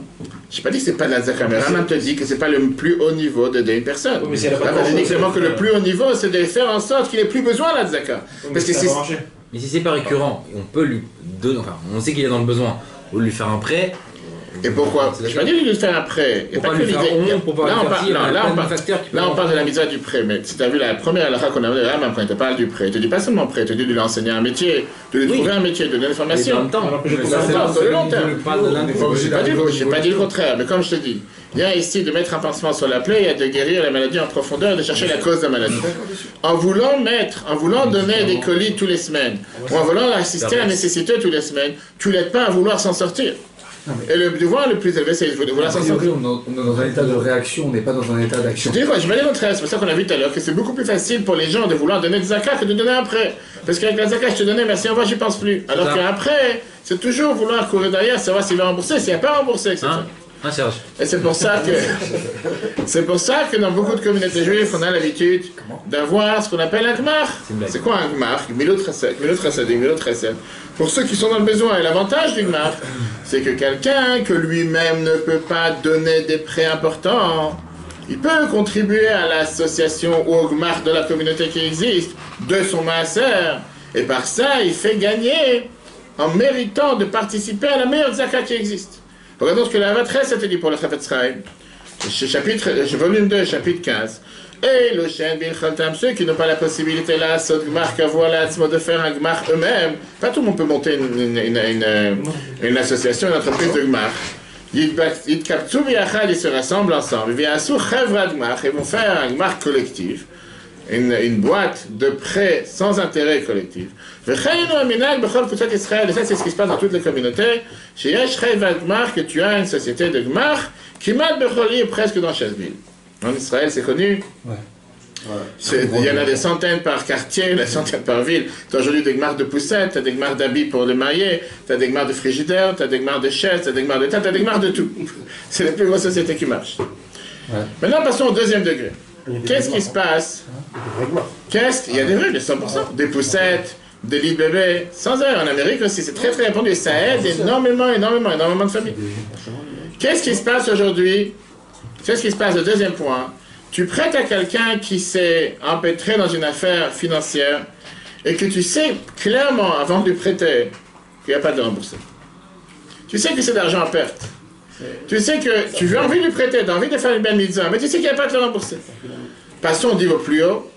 Je n'ai pas dit que ce n'est pas de la tzedaka, mais Rambam te dit que ce n'est pas le plus haut niveau d'aider une personne. Oui, mais si elle a pas Rambam dit clairement que le plus haut niveau, c'est de faire en sorte qu'il n'ait plus besoin de la tzedaka. Parce que Mais si c'est pas récurrent, on peut lui donner, enfin, on sait qu'il est dans le besoin, on lui faire un prêt. Et pourquoi? Je n'ai pas dit de lui faire un prêt. Pour pas lui faire honte, pour pas lui faire là, on parle de la mitzvah du prêt. Mais si tu as vu la première halakha qu'on a vue, quand il te parle du prêt, il te dit pas seulement prêt, il te dit de lui enseigner un métier, de lui trouver un métier, de donner une formation. En même temps, sur le long terme. Je n'ai pas dit le contraire, mais comme je te dis, il y a ici de mettre un pansement sur la plaie, il y a de guérir la maladie en profondeur et de chercher la cause de la maladie. En voulant donner des colis tous les semaines, ou en voulant assister à la nécessité tous les semaines, tu l'aides pas à vouloir s'en sortir. Et le devoir le plus élevé, c'est de vouloir s'en sortir. On est dans un état de réaction, on n'est pas dans un état d'action. Je vais dire contraire, c'est pour ça qu'on a vu tout à l'heure que c'est beaucoup plus facile pour les gens de vouloir donner des zakat que de donner un prêt. Parce qu'avec la zakat, je te donnais, merci, au revoir, j'y pense plus. Alors qu'après, c'est toujours vouloir courir derrière, savoir s'il va rembourser, s'il n'y a pas remboursé, etc. Et c'est pour ça que dans beaucoup de communautés juives, on a l'habitude d'avoir ce qu'on appelle un gmar. C'est quoi un gmar? Milot chesed. Pour ceux qui sont dans le besoin, et l'avantage du gmar, c'est que quelqu'un que lui-même ne peut pas donner des prêts importants, il peut contribuer à l'association ou au gmar de la communauté qui existe, de son maaser, et par ça, il fait gagner en méritant de participer à la meilleure zakat qui existe. Regardons ce que la Avatresse a dit pour le Chafetz Chaim, volume 2, chapitre 15. Et le chien Bilchaltam, ceux qui n'ont pas la possibilité là, Sot Gmar, qu'avoir là, de faire un Gmar eux-mêmes, pas tout le monde peut monter une association, une entreprise de Gmar. Ils se rassemblent ensemble, ils vont faire un Gmar collectif. Une boîte de prêts sans intérêt collectif. Et ça, c'est ce qui se passe dans toutes les communautés. Chez Yeshrev Gmar, que tu as une société de Gmar qui m'a presque dans chaque ville. En Israël, c'est connu. Il y en a des centaines par quartier, des centaines par ville. Tu as aujourd'hui des Gmar de poussettes, tu as des Gmar d'habits pour les mariés, tu as des Gmar de frigidaire, tu as des Gmar de chaises, tu as des Gmar de table, tu as des Gmar de tout. C'est les plus grosses sociétés qui marchent. Maintenant, passons au deuxième degré. Qu'est-ce qui se passe? Il y a des vrais de 100%, des poussettes, des lits de bébés, sans heure. En Amérique aussi, c'est très très répandu et ça aide énormément de familles. Qu'est-ce qui se passe aujourd'hui? C'est ce qui se passe, le deuxième point. Tu prêtes à quelqu'un qui s'est empêtré dans une affaire financière et que tu sais clairement, avant de lui prêter, qu'il n'y a pas de remboursement. Tu sais que c'est d'argent en perte. Tu sais que tu as envie de lui prêter, tu as envie de faire une belle mitzvah, mais tu sais qu'il n'y a pas de le rembourser. Passons au niveau plus haut.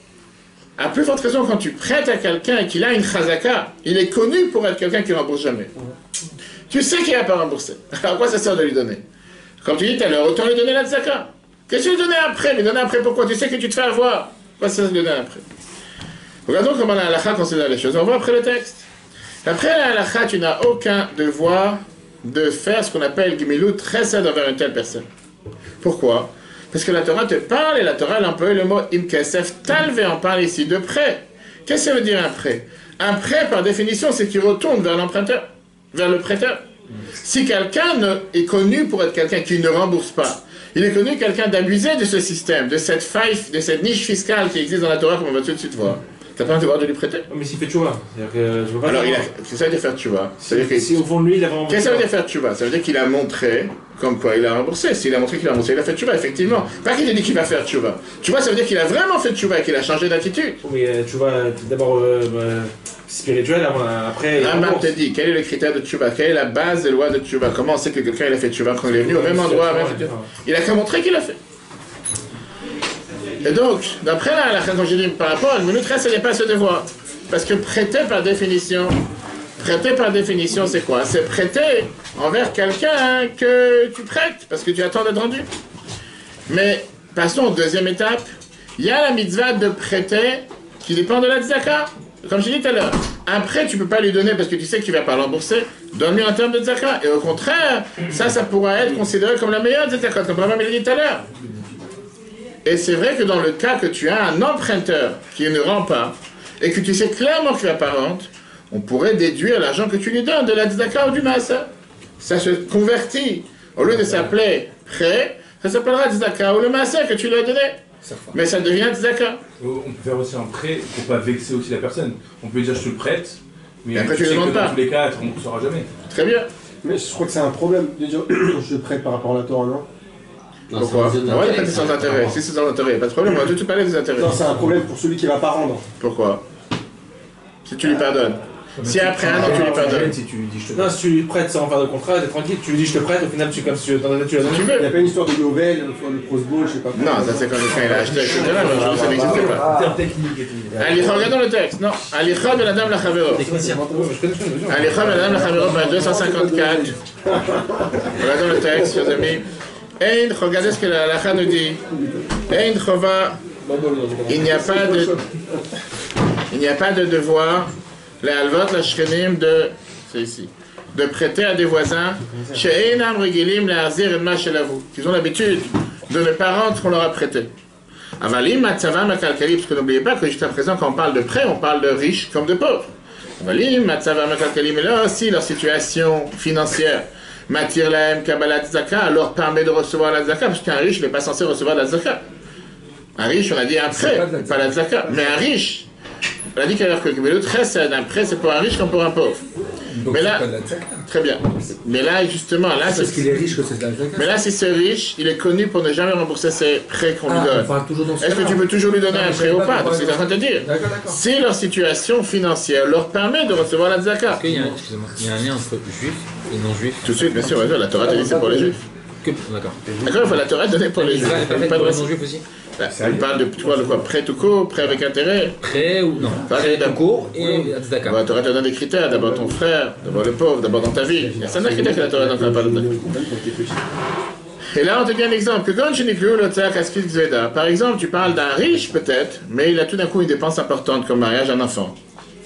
À plus forte raison, quand tu prêtes à quelqu'un et qu'il a une chazaka, il est connu pour être quelqu'un qui ne rembourse jamais. Tu sais qu'il n'a pas remboursé. Alors quoi ça sert de lui donner? Comme tu dis tout à l'heure, autant lui donner la tzaka. Qu'est-ce que tu lui donner après? Lui donner après pourquoi? Tu sais que tu te fais avoir. Quoi ça sert de lui donner après? Regardons comment la halakha considère les choses. On voit après le texte. Après la halakha, tu n'as aucun devoir de faire ce qu'on appelle gmilut chesed envers une telle personne. Pourquoi? Parce que la Torah te parle, et la Torah elle emploie le mot im kesef talve, on parle ici de prêt. Qu'est-ce que ça veut dire un prêt? Un prêt, par définition, c'est qu'il retourne vers l'emprunteur, vers le prêteur. Si quelqu'un est connu pour être quelqu'un qui ne rembourse pas, il est connu quelqu'un d'abusé de ce système, de cette faille, de cette niche fiscale qui existe dans la Torah, comme on va tout de suite voir. T'as pas un devoir de lui prêter? Mais s'il fait tchouva, c'est-à-dire que je veux pas. Alors, c'est ça veut dire faire tchouva. Si au fond de lui, il a vraiment. Qu'est-ce que ça veut dire faire tchouva? Ça veut dire qu'il a montré comme quoi il a remboursé. S'il a montré qu'il a remboursé, il a fait tchouva, effectivement. Pas qu'il a dit qu'il va faire tchouva. Tchouva, ça veut dire qu'il a vraiment fait tchouva et qu'il a changé d'attitude. Mais tchouva, d'abord spirituel, après. Rambam te dit, quel est le critère de tchouva? Quelle est la base des lois de tchouva? Comment on sait que quelqu'un il a fait tchouva quand il est venu au même endroit? Il a qu'à montrer qu'il a fait. Et donc, d'après là, quand j'ai dit par rapport à une minute, ce n'est pas ce devoir. Parce que prêter par définition, c'est quoi? C'est prêter envers quelqu'un que tu prêtes, parce que tu attends d'être rendu. Mais passons aux deuxième étape. Il y a la mitzvah de prêter qui dépend de la tzaka. Comme je l'ai dit tout à l'heure, un prêt, tu ne peux pas lui donner parce que tu sais qu'il ne va pas rembourser. Donne-lui en termes de tzaka. Et au contraire, ça pourra être considéré comme la meilleure tzaka, comme Rambam l'a dit tout à l'heure. Et c'est vrai que dans le cas que tu as un emprunteur qui ne rend pas, et que tu sais clairement qu'il ne va pas rendre, on pourrait déduire l'argent que tu lui donnes de la tzaka ou du massa. Ça se convertit. Au lieu de s'appeler prêt, ça s'appellera tzaka ou le massa que tu lui as donné. Mais ça devient tzaka. On peut faire aussi un prêt pour pas vexer aussi la personne. On peut dire je te le prête, mais après, tu tu sais demandes que dans pas. tous les cas, tu ne rembourseras jamais. Très bien. Mais je crois que c'est un problème de dire je prête par rapport à la Torah, non? Pourquoi? Ah ouais, il n'y a pas de sans intérêt. Si c'est sans intérêt, il n'y a pas de problème. On va tout parler des intérêts. Non, c'est un problème pour celui qui va pas rendre. Pourquoi? Si tu lui pardonnes. Si après un an tu lui pardonnes. Si tu lui dis je te Non, si tu lui prêtes sans faire de contrat, t'es tranquille, tu lui dis je te prête, au final tu comme si dans ta tête tu l'as donné. Tu Il n'y veux? a pas une histoire de Yovel, une histoire de crossbow, je sais pas quoi. Non, ça c'est quand il a acheté, etc. Mais aujourd'hui ça n'existe pas. terme technique et tout. Alicha, regardons le texte. Non. Alicha de la dame la Chavero. Alicha de la dame la Chavero, page 254. Regardons le texte, chers amis. Ein, regardez ce que la halakha nous dit. Ein chova, il n'y a pas de devoir, la halvot, la shkenim, c'est ici, de prêter à des voisins, chez Einam regilim, la hazir et ma shelahu, qu'ils ont l'habitude de ne pas rendre ce qu'on leur a prêté. Avalim, matzavam, akalkali, parce que n'oubliez pas que jusqu'à présent, quand on parle de prêt, on parle de riches comme de pauvres. Avalim, matzavam, akalkali, mais là aussi, leur situation financière. Matir lahem kabbalat zaka leur permet de recevoir la zaka, parce qu'un riche n'est pas censé recevoir la zaka. Un riche, on a dit un prêt, pas la zaka. Mais un riche, on a dit qu'alors que le chesed, un prêt, c'est pour un riche comme pour un pauvre. Donc Mais là, c'est pas de la tzaka. très bien. Mais là, justement, là, Parce qu'il est riche que c'est de la tzaka. mais là, si c'est riche, il est connu pour ne jamais rembourser ses prêts qu'on lui On donne. parle toujours dans ce Est-ce que cas-là. tu peux toujours lui donner Non, un mais prêt c'est ou pas pas? pour Donc c'est ce que je suis en train de te dire. D'accord, d'accord. Si leur situation financière leur permet de recevoir la tzaka. Est-ce qu'il y a, excusez-moi, il y a un lien entre juifs et non-juifs? Tout de suite, bien sûr, la Torah te dit c'est pour les juifs. D'accord. D'accord, il faut la Torah donner pour les juifs. Israël n'est pas Il fait n'y a pas pour de les non-juifs aussi? On parle de quoi, prêt tout court, prêt avec intérêt. Prêt ou non? Prêt tout court et tzedaka. La Torah te donne des critères, d'abord ton frère, d'abord le pauvre, d'abord dans ta vie. Il y a certains critères que la Torah donne pas de. Et là, on te dit un exemple. Que quand je n'ai plus le tzak askil zveda, par exemple, tu parles d'un riche peut-être, mais il a tout d'un coup une dépense importante comme mariage d'un enfant.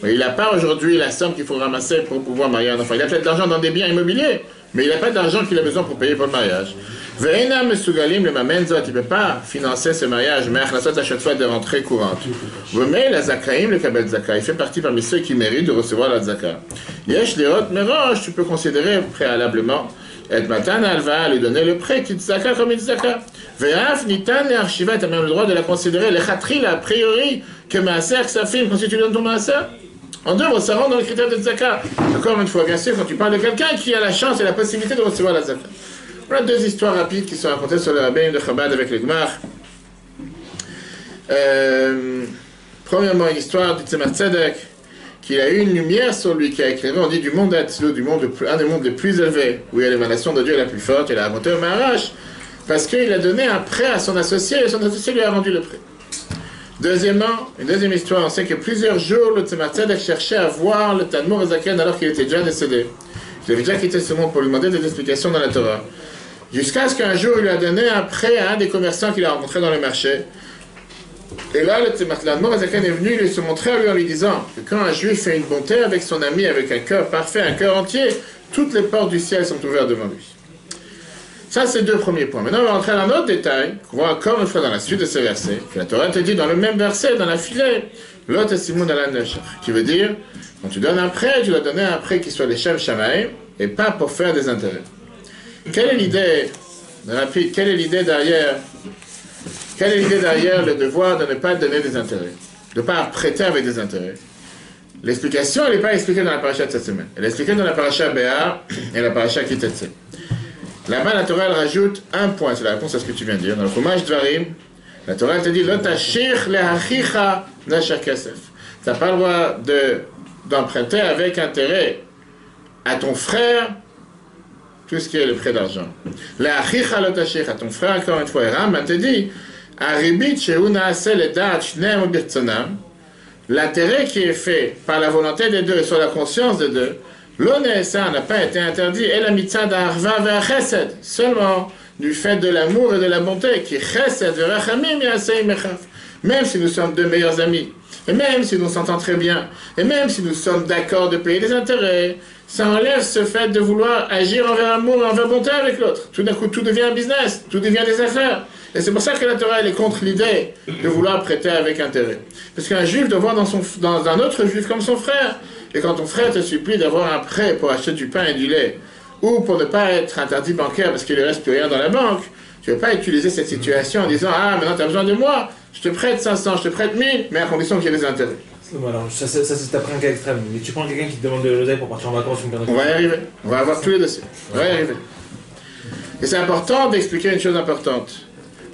Mais il n'a pas aujourd'hui la somme qu'il faut ramasser pour pouvoir marier un enfant. Il a peut-être de l'argent dans des biens immobiliers, mais il n'a pas d'argent qu'il a besoin pour payer pour le mariage. Ve'ena mesugalim le mamenzot, il ne peut pas financer ce mariage, mais à chaque fois de rentrée courante. Ve'mei la zakaim le kabel zaka, il fait partie parmi ceux qui méritent de recevoir la zaka. Yesh leot merosh, tu peux considérer préalablement et matan alva, lui donner le prêt qui tzaka comme une zaka. Ve'af nitan le archiva, tu as même le droit de la considérer, le khatri, a priori, que maaser, que sa fille, quand tu donnes ton maaser. En deux, ça rentre dans le critère de tzaka. Encore une fois, bien sûr, quand tu parles de quelqu'un qui a la chance et la possibilité de recevoir la zaka. Voilà deux histoires rapides qui sont racontées sur le rabbin de Chabad avec le Gmar. Premièrement, une histoire du Tzemach Tzedek, qui a eu une lumière sur lui, qui a éclairé, on dit, du monde d'Atzlut, un des mondes les plus élevés, où il y a l'émanation de Dieu la plus forte, il a raconté au Maharash, parce qu'il a donné un prêt à son associé, et son associé lui a rendu le prêt. Deuxièmement, une deuxième histoire, on sait que plusieurs jours, le Tzemach Tzedek cherchait à voir le Tadmor Zaken alors qu'il était déjà décédé. Il avait déjà quitté ce monde pour lui demander des explications dans la Torah. Jusqu'à ce qu'un jour, il lui a donné un prêt à un des commerçants qu'il a rencontré dans le marché. Et là, le Tadmor Zaken est venu lui se montrer à lui en lui disant que quand un juif fait une bonté avec son ami, avec un cœur parfait, un cœur entier, toutes les portes du ciel sont ouvertes devant lui. Ça, c'est deux premiers points. Maintenant, on va rentrer dans un autre détail, qu'on voit encore une fois dans la suite de ces versets, que la Torah te dit dans le même verset, dans la filée, l'autre Simon Alan Neshach, qui veut dire, quand tu donnes un prêt, tu dois donner un prêt qui soit les Shem Shamaï, et pas pour faire des intérêts. Quelle est l'idée, rapide, quelle est l'idée derrière le devoir de ne pas donner des intérêts, de ne pas prêter avec des intérêts? L'explication, elle n'est pas expliquée dans la paracha de cette semaine. Elle est expliquée dans la paracha Béa et la paracha Kitetse. Là-bas, la Torah, elle rajoute un point, c'est la réponse à ce que tu viens de dire. Dans le Chumash Dvarim, la Torah, elle te dit, Lotashir lehachicha nashar kesef. Tu n'as pas le droit d'emprunter avec intérêt à ton frère tout ce qui est le prêt d'argent. Lehachicha lotashir, à ton frère, encore une fois, et Rambam te dit, Aribit shehu naaseh ledat shneim ubirtzonam, l'intérêt qui est fait par la volonté des deux et sur la conscience des deux, l'onessa n'a pas été interdit, et la mitzvah d'arva vers chesed, seulement du fait de l'amour et de la bonté, qui chesed verachamim yasei mechaf. Même si nous sommes deux meilleurs amis, et même si nous s'entendons très bien, et même si nous sommes d'accord de payer des intérêts, ça enlève ce fait de vouloir agir envers amour et envers bonté avec l'autre. Tout d'un coup, tout devient un business, tout devient des affaires. Et c'est pour ça que la Torah elle est contre l'idée de vouloir prêter avec intérêt. Parce qu'un juif doit voir dans un autre juif comme son frère. Et quand ton frère te supplie d'avoir un prêt pour acheter du pain et du lait, ou pour ne pas être interdit bancaire parce qu'il ne reste plus rien dans la banque, tu ne vas pas utiliser cette situation en disant « Ah, maintenant tu as besoin de moi, je te prête 500, je te prête 1000, mais à condition qu'il y ait des intérêts. » Voilà, ça c'est après un cas extrême. Mais tu prends quelqu'un qui te demande de l'oseille pour partir en vacances ou une On va y arriver. On va avoir tous les dossiers. On va y arriver. Et c'est important d'expliquer une chose importante.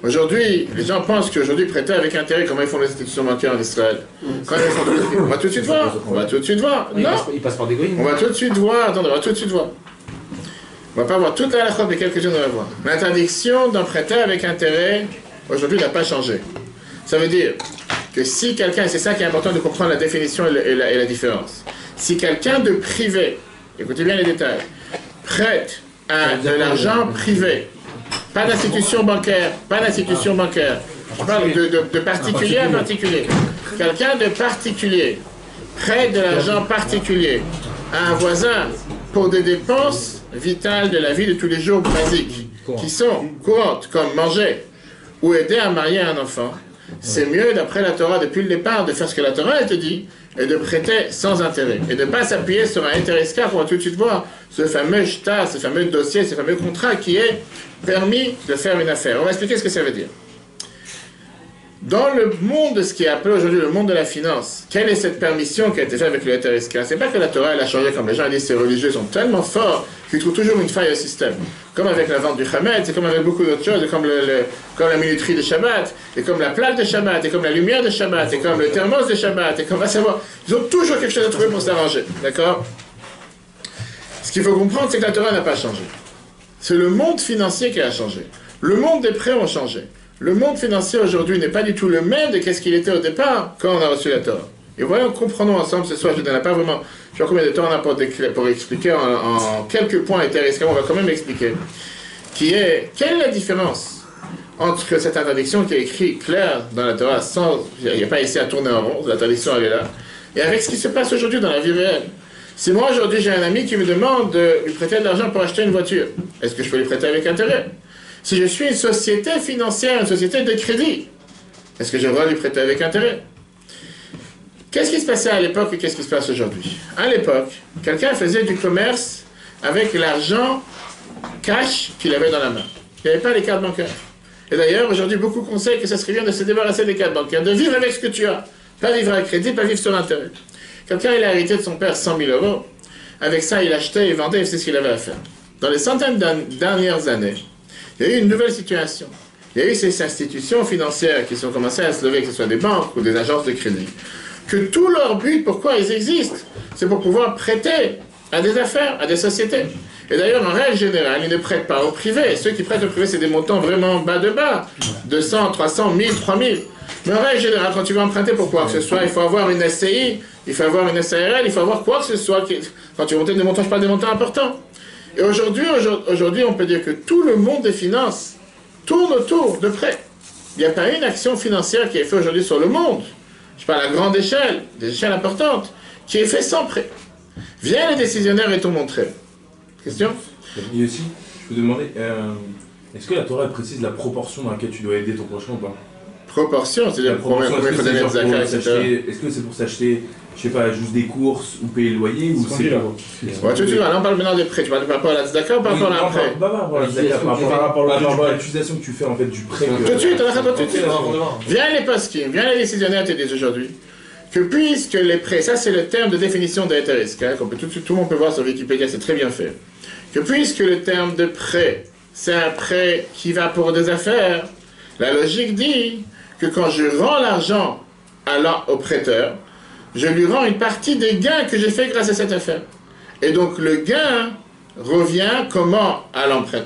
Aujourd'hui, les gens pensent qu'aujourd'hui, prêter avec intérêt, comment ils font les institutions bancaires en Israël. Quand ils font on va tout de suite voir. On va tout de suite voir. Non. Ils passent par des goïnes. On va tout de suite voir. Attendez, on va tout de suite voir. On va pas voir toute la halakha, mais quelques-unes on va voir. L'interdiction d'en prêter avec intérêt, aujourd'hui, n'a pas changé. Ça veut dire que si quelqu'un, et c'est ça qui est important de comprendre la définition et la différence, si quelqu'un de privé, écoutez bien les détails, prête de l'argent privé, pas d'institution bancaire, je parle de particulier à particulier, quelqu'un de particulier, prête de l'argent particulier à un voisin pour des dépenses vitales de la vie de tous les jours basiques, qui sont courantes, comme manger ou aider à marier un enfant, c'est mieux, d'après la Torah, depuis le départ, de faire ce que la Torah elle te dit, et de prêter sans intérêt. Et de ne pas s'appuyer sur un intérêt escarpe, on va tout de suite voir ce fameux shta, ce fameux dossier, ce fameux contrat qui est permis de faire une affaire. On va expliquer ce que ça veut dire. Dans le monde de ce qui est appelé aujourd'hui le monde de la finance, quelle est cette permission qui a été faite avec le intérêt escarpe? C'est pas que la Torah elle a changé comme les gens disent, ces religieux sont tellement forts qu'ils trouvent toujours une faille au système. Comme avec la vente du Hametz, c'est comme avec beaucoup d'autres choses, comme la minuterie de Shabbat, et comme la plaque de Shabbat, et comme la lumière de Shabbat, et comme le thermos de Shabbat, et comme à savoir, ils ont toujours quelque chose à trouver pour s'arranger. D'accord? Ce qu'il faut comprendre, c'est que la Torah n'a pas changé. C'est le monde financier qui a changé. Le monde des prêts ont changé. Le monde financier aujourd'hui n'est pas du tout le même de ce qu'il était au départ quand on a reçu la Torah. Et voyons, comprenons ensemble ce soir, je ne donne pas vraiment, je sais pas combien de temps on a pour expliquer en quelques points intéressants, on va quand même expliquer, qui est, quelle est la différence entre cette interdiction qui est écrite claire dans la Torah, sans, il n'y a pas ici à tourner en rond, l'interdiction elle est là, et avec ce qui se passe aujourd'hui dans la vie réelle. Si moi aujourd'hui j'ai un ami qui me demande de lui prêter de l'argent pour acheter une voiture, est-ce que je peux lui prêter avec intérêt? Si je suis une société financière, une société de crédit, est-ce que je dois lui prêter avec intérêt? Qu'est-ce qui se passait à l'époque et qu'est-ce qui se passe aujourd'hui? À l'époque, quelqu'un faisait du commerce avec l'argent cash qu'il avait dans la main. Il n'y avait pas les cartes bancaires. Et d'ailleurs, aujourd'hui, beaucoup conseillent que ça serait bien de se débarrasser des cartes bancaires, de vivre avec ce que tu as. Pas vivre à crédit, pas vivre sur l'intérêt. Quelqu'un, il a hérité de son père 100 000 €. Avec ça, il achetait et vendait et c'est ce qu'il avait à faire. Dans les centaines de dernières années, il y a eu une nouvelle situation. Il y a eu ces institutions financières qui sont commencées à se lever, que ce soit des banques ou des agences de crédit, que tout leur but, pourquoi ils existent, c'est pour pouvoir prêter à des affaires, à des sociétés. Et d'ailleurs, en règle générale, ils ne prêtent pas au privé. Ceux qui prêtent au privé, c'est des montants vraiment bas de bas. 200, 300, 1000, 3000. Mais en règle générale, quand tu veux emprunter pour quoi que ce soit, il faut avoir une SCI, il faut avoir une SARL, il faut avoir quoi que ce soit. Quand tu veux monter des montants, je parle des montants importants. Et aujourd'hui, on peut dire que tout le monde des finances tourne autour de prêts. Il n'y a pas une action financière qui est faite aujourd'hui sur le monde, je parle à grande échelle, des échelles importantes, qui est faite sans prêt. Viens les décisionnaires et t'ont montré. Question? Et aussi, je peux demander, est-ce que la Torah précise la proportion dans laquelle tu dois aider ton prochain ou pas? Proportion, c'est-à-dire combien il faut donner de zakat, etc. Est-ce que c'est pour s'acheter, je sais pas, juste des courses ou payer le loyer ou c'est pour... Ouais, tout de suite, là on parle maintenant des prêts. Tu parles par rapport à la zakat ou par rapport à un prêt? Pas par rapport à la zakat, par rapport à l'utilisation que tu fais en fait du prêt. Tout de suite, tout de suite. Viens les poskim, viens les décisionnaires te disent aujourd'hui que puisque les prêts, ça c'est le terme de définition d'intérêt, tout le monde peut voir sur Wikipédia, c'est très bien fait. Que puisque le terme de prêt, c'est un prêt qui va pour des affaires, la logique dit que quand je rends l'argent au prêteur, je lui rends une partie des gains que j'ai fait grâce à cette affaire. Et donc le gain revient comment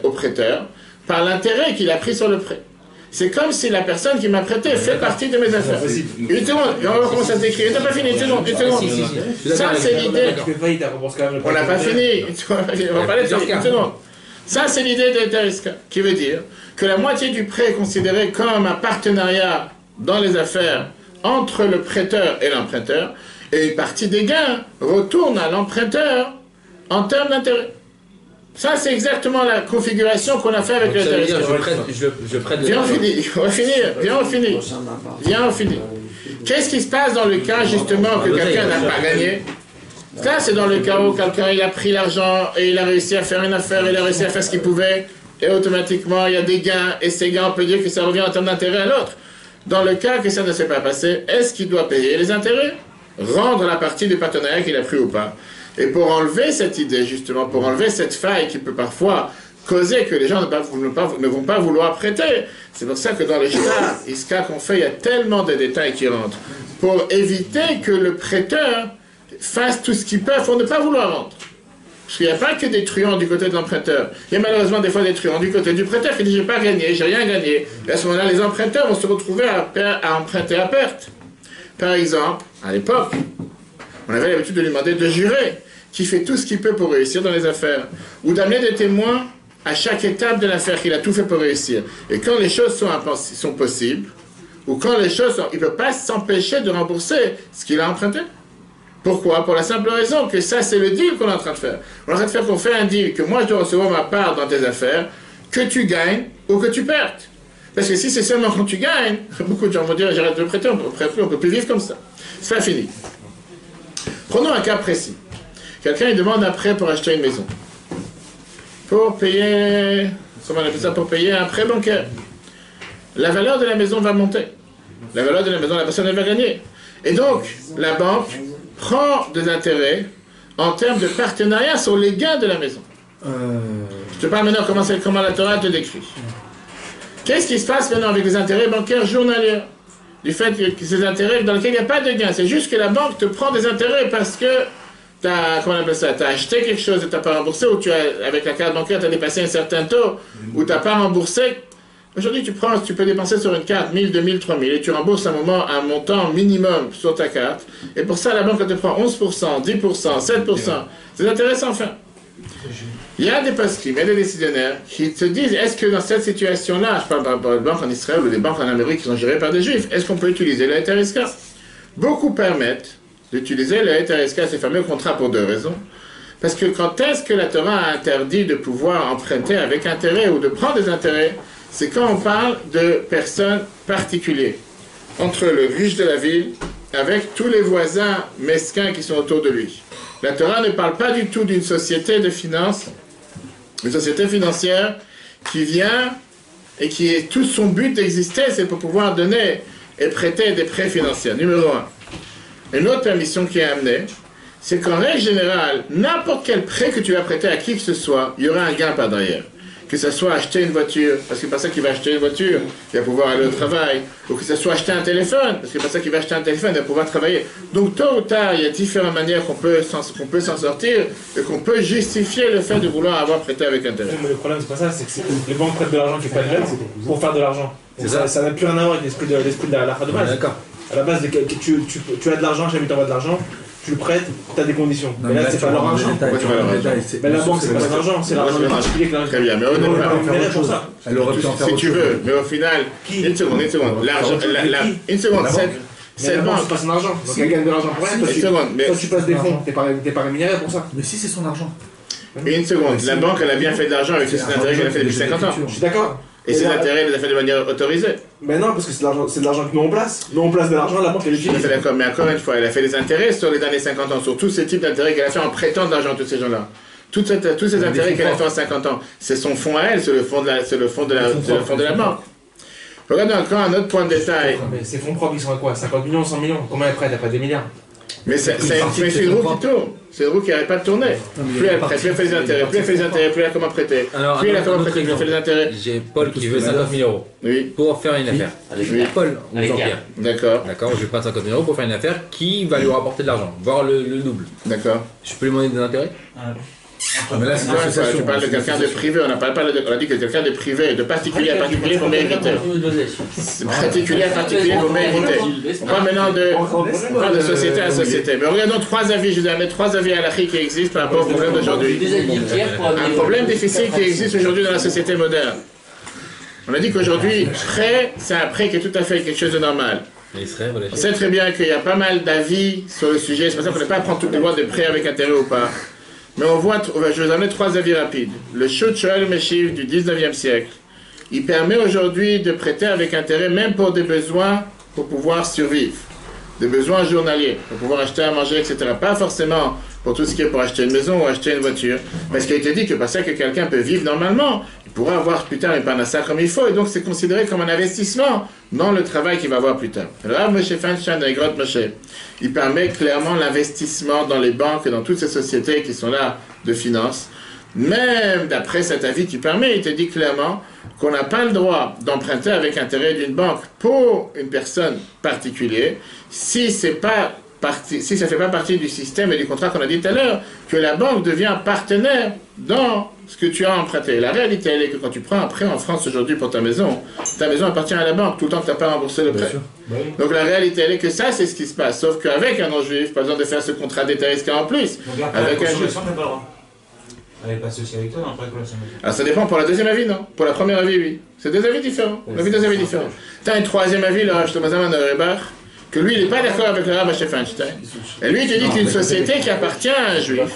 au prêteur? Par l'intérêt qu'il a pris sur le prêt. C'est comme si la personne qui m'a prêté fait partie de mes affaires. Une seconde, on va voir comment ça se décrit. T'as pas fini, une seconde. Ça, c'est l'idée. On n'a pas fini. On va parler de ça. Une seconde. Ça, c'est l'idée de l'Etereska, qui veut dire que la moitié du prêt est considéré comme un partenariat dans les affaires entre le prêteur et l'emprunteur, et une partie des gains retourne à l'emprunteur en termes d'intérêt. Ça, c'est exactement la configuration qu'on a fait avec le Etereska. Je prête Viens, on finit. Qu'est-ce qui se passe dans le cas, justement, que quelqu'un n'a pas gagné? Ça, c'est dans le cas où quelqu'un il a pris l'argent et il a réussi à faire une affaire, il a réussi à faire ce qu'il pouvait, et automatiquement, il y a des gains, et ces gains, on peut dire que ça revient en termes d'intérêt à l'autre. Dans le cas que ça ne s'est pas passé, est-ce qu'il doit payer les intérêts? Rendre la partie du partenariat qu'il a pris ou pas? Et pour enlever cette idée, justement, pour enlever cette faille qui peut parfois causer que les gens ne vont pas vouloir prêter, c'est pour ça que dans les Iska qu'on fait, il y a tellement de détails qui rentrent, pour éviter que le prêteur fasse tout ce qu'il peut pour ne pas vouloir rendre. Parce qu'il n'y a pas que des truands du côté de l'emprunteur. Il y a malheureusement des fois des truands du côté du prêteur qui dit j'ai pas gagné, j'ai rien gagné. Et à ce moment-là, les emprunteurs vont se retrouver à emprunter à perte. Par exemple, à l'époque, on avait l'habitude de lui demander de jurer qu'il fait tout ce qu'il peut pour réussir dans les affaires. Ou d'amener des témoins à chaque étape de l'affaire, qu'il a tout fait pour réussir. Et quand les choses sont possibles, ou quand les choses sont... Il ne peut pas s'empêcher de rembourser ce qu'il a emprunté. Pourquoi? Pour la simple raison que ça, c'est le deal qu'on est en train de faire. On est en train de faire qu'on fait un deal, que moi, je dois recevoir ma part dans tes affaires, que tu gagnes ou que tu perdes. Parce que si c'est seulement quand tu gagnes, beaucoup de gens vont dire, j'arrête de prêter, on ne peut plus vivre comme ça. C'est pas fini. Prenons un cas précis. Quelqu'un, il demande un prêt pour acheter une maison. Pour payer, comment on appelle ça, pour payer un prêt bancaire. La valeur de la maison va monter. La valeur de la maison, la personne, elle va gagner. Et donc, la banque prend des intérêts en termes de partenariat sur les gains de la maison. Je te parle maintenant comment la Torah te décrit. Qu'est-ce qui se passe maintenant avec les intérêts bancaires journaliers? Du fait que ces intérêts dans lesquels il n'y a pas de gain. C'est juste que la banque te prend des intérêts parce que tu as, comment on appelle ça, tu as acheté quelque chose et tu n'as pas remboursé, ou avec la carte bancaire tu as dépassé un certain taux, ou tu n'as pas remboursé. Aujourd'hui, tu peux dépenser sur une carte 1000, 2000, 3000 et tu rembourses un montant minimum sur ta carte. Et pour ça, la banque te prend 11%, 10%, 7%. C'est intéressant, enfin. Il y a des poskim, il y a des décisionnaires qui se disent, est-ce que dans cette situation-là, je parle par des banques en Israël ou des banques en Amérique qui sont gérées par des juifs, est-ce qu'on peut utiliser le Etereska? Beaucoup permettent d'utiliser le Etereska, ces fameux contrats, pour deux raisons. Parce que quand est-ce que la Torah a interdit de pouvoir emprunter avec intérêt ou de prendre des intérêts? C'est quand on parle de personnes particulières, entre le riche de la ville, avec tous les voisins mesquins qui sont autour de lui. La Torah ne parle pas du tout d'une société de finance, une société financière qui vient et qui est tout son but d'exister, c'est pour pouvoir donner et prêter des prêts financiers. Numéro 1. Une autre permission qui est amenée, c'est qu'en règle générale, n'importe quel prêt que tu vas prêter à qui que ce soit, il y aura un gain par derrière. Que ce soit acheter une voiture, parce que par ça qu'il va acheter une voiture, il va pouvoir aller au travail, ou que ce soit acheter un téléphone, parce que par ça qu'il va acheter un téléphone, il va pouvoir travailler. Donc tôt ou tard, il y a différentes manières qu'on peut s'en sortir, et qu'on peut justifier le fait de vouloir avoir prêté avec intérêt. Mais le problème, c'est pas ça, c'est que les banques prêtent de l'argent qui n'est pas de l'aide pour faire de l'argent. Ça n'a plus rien à voir avec l'esprit de la de base. D'accord. À la base, tu as de l'argent, jamais tu envoies de l'argent, tu le prêtes, tu as des conditions. Mais là, c'est pas leur argent. Mais la banque, c'est pas son argent, c'est l'argent particulier que l'argent. Très bien, mais on n'est pas pour ça. Elle aurait pu en faire si autre tu chose. veux, mais au final, une seconde. L'argent, une seconde, C'est la banque, c'est pas son argent. Donc elle gagne de l'argent pour rien. Toi, tu passes des fonds, t'es pas rémunéré pour ça. Mais si c'est son argent. une seconde. La banque, elle a bien fait de l'argent avec ses intérêts qu'elle a fait depuis 50 ans. Je suis d'accord. Et ses intérêts, elle les a fait de manière autorisée. Mais non, parce que c'est de l'argent que nous on place. Nous on place de l'argent, la banque elle Je suis utilise. d'accord, mais encore une fois, elle a fait des intérêts sur les derniers 50 ans, sur tous ces types d'intérêts qu'elle a fait en prêtant de l'argent à tous ces gens-là. Tous ces intérêts qu'elle a fait en 50 ans, c'est son fonds à elle, c'est le fonds de la banque. Regardez encore un autre point de détail. Mais ces fonds propres ils sont à quoi? 50 millions, 100 millions? Comment elle prête? Elle a pas des milliards. Mais c'est une roue qui tourne. C'est une roue qui n'arrête pas de tourner. Plus elle prête, plus elle fait des intérêts, plus elle fait des intérêts, plus elle a comment prêter. Plus elle a comment prêter, plus elle fait des intérêts. J'ai Paul qui veut 50 000 euros Oui, pour faire une affaire. oui, Paul, ou Avec Jean-Pierre. d'accord, D'accord, je vais prendre 50 000 euros pour faire une affaire qui va lui rapporter de l'argent, voire le double. d'accord. Je peux lui demander des intérêts? Mais là, c'est une Tu association. parles de quelqu'un de privé, on a dit que quelqu'un de privé, de particulier à particulier, vous méritez. De particulier à particulier, vous méritez. On parle maintenant de société à société. Mais regardons trois avis, je vous ai amené trois avis halachiques qui existent par rapport au problème d'aujourd'hui. Un problème difficile qui existe aujourd'hui dans la société moderne. On a dit qu'aujourd'hui, prêt, c'est un prêt qui est tout à fait quelque chose de normal. On sait très bien qu'il y a pas mal d'avis sur le sujet, c'est pour ça qu'on n'est pas à prendre toutes les lois de prêt avec intérêt ou pas. Mais je vais vous amener trois avis rapides. Le Shut Shoel Meshiv du 19e siècle, il permet aujourd'hui de prêter avec intérêt même pour des besoins pour pouvoir survivre. Des besoins journaliers, pour pouvoir acheter à manger, etc. Pas forcément pour tout ce qui est pour acheter une maison ou acheter une voiture. Parce qu'il a été dit que parce que quelqu'un peut vivre normalement, il pourra avoir plus tard une parnassa comme il faut, et donc c'est considéré comme un investissement dans le travail qu'il va avoir plus tard. Le Rav Moshe Feinstein de Grotte Moshe, il permet clairement l'investissement dans les banques et dans toutes ces sociétés qui sont là de finances. Même d'après cet avis qui permet, il te dit clairement qu'on n'a pas le droit d'emprunter avec intérêt d'une banque pour une personne particulière si ça ne fait pas partie du système et du contrat qu'on a dit tout à l'heure, que la banque devient partenaire dans ce que tu as emprunté. La réalité, elle est que quand tu prends un prêt en France aujourd'hui pour ta maison appartient à la banque tout le temps que tu n'as pas remboursé le prêt. Donc la réalité, elle est que ça, c'est ce qui se passe. Sauf qu'avec un non-juif, pas besoin de faire ce contrat d'État risqué en plus. Donc, avec un juif. Elle n'est pas associée avec toi, non, après quoi, Alors ça dépend, pour la deuxième avis, non. Pour la première avis, oui. C'est deux avis différents. On a vu deux avis différents. Tu as un troisième avis, le Rav Shlomo de Rebach, que lui, il n'est pas d'accord avec le Rav Moshe Feinstein. Et lui, il te dit qu'une société qui appartient à un juif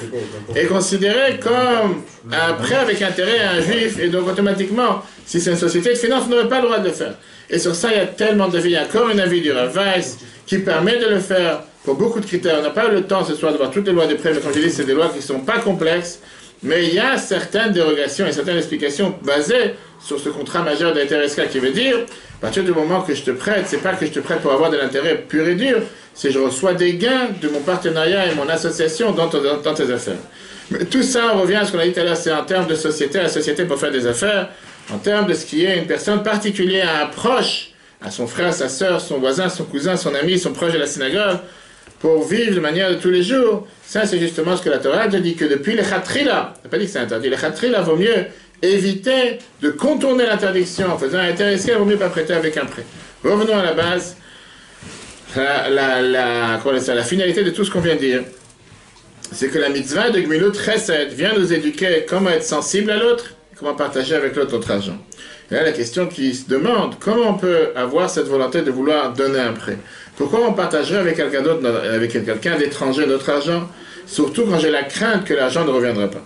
est considérée comme un prêt avec intérêt à un juif, et donc automatiquement, si c'est une société de finance, on n'aurait pas le droit de le faire. Et sur ça, il y a tellement d'avis. Il y a encore un avis du Rav Weiss qui permet de le faire pour beaucoup de critères. On n'a pas eu le temps ce soir de voir toutes les lois des prêts, mais comme je dis, c'est des lois qui ne sont pas complexes. Mais il y a certaines dérogations et certaines explications basées sur ce contrat majeur d'intérêt qui veut dire, à partir du moment que je te prête, c'est pas que je te prête pour avoir de l'intérêt pur et dur, c'est que je reçois des gains de mon partenariat et mon association dans tes affaires. Mais tout ça revient à ce qu'on a dit tout à l'heure, c'est en termes de société, la société pour faire des affaires, en termes de ce qui est une personne particulière à un proche, à son frère, sa soeur, son voisin, son cousin, son ami, son proche de la synagogue, pour vivre de manière de tous les jours. Ça, c'est justement ce que la Torah a dit, que depuis les Chatrila, elle n'a pas dit que c'est interdit, les Chatrila, vaut mieux éviter de contourner l'interdiction en faisant un intérêt, il vaut mieux pas prêter avec un prêt. Revenons à la base, la finalité de tout ce qu'on vient de dire, c'est que la mitzvah de Gmilut Chesed vient nous éduquer comment être sensible à l'autre, comment partager avec l'autre notre argent. Et là, la question qui se demande, comment on peut avoir cette volonté de vouloir donner un prêt? Pourquoi on partagerait avec quelqu'un d'autre, avec quelqu'un d'étranger notre argent, surtout quand j'ai la crainte que l'argent ne reviendra pas?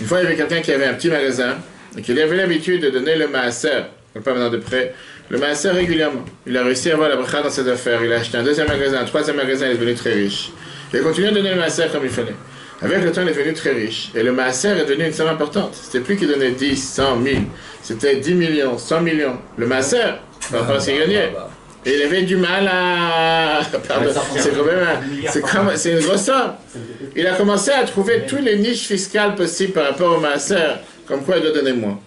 Une fois, il y avait quelqu'un qui avait un petit magasin et qui avait l'habitude de donner le maaser, pas maintenant de prêt, le maaser régulièrement. Il a réussi à avoir la bracha dans ses affaires, il a acheté un deuxième magasin, un troisième magasin, il est devenu très riche. Il a continué à donner le maaser comme il fallait. Avec le temps, il est devenu très riche. Et le maaser est devenu une somme importante. C'était plus qu'il donnait 10, 100, 1000. C'était 10 millions, 100 millions. Le maaser, par rapport à ce qu'il gagnait. Et il avait du mal à... Pardon, c'est une grosse somme. Il a commencé à trouver toutes les niches fiscales possibles par rapport au maaser, comme quoi il doit donner moins.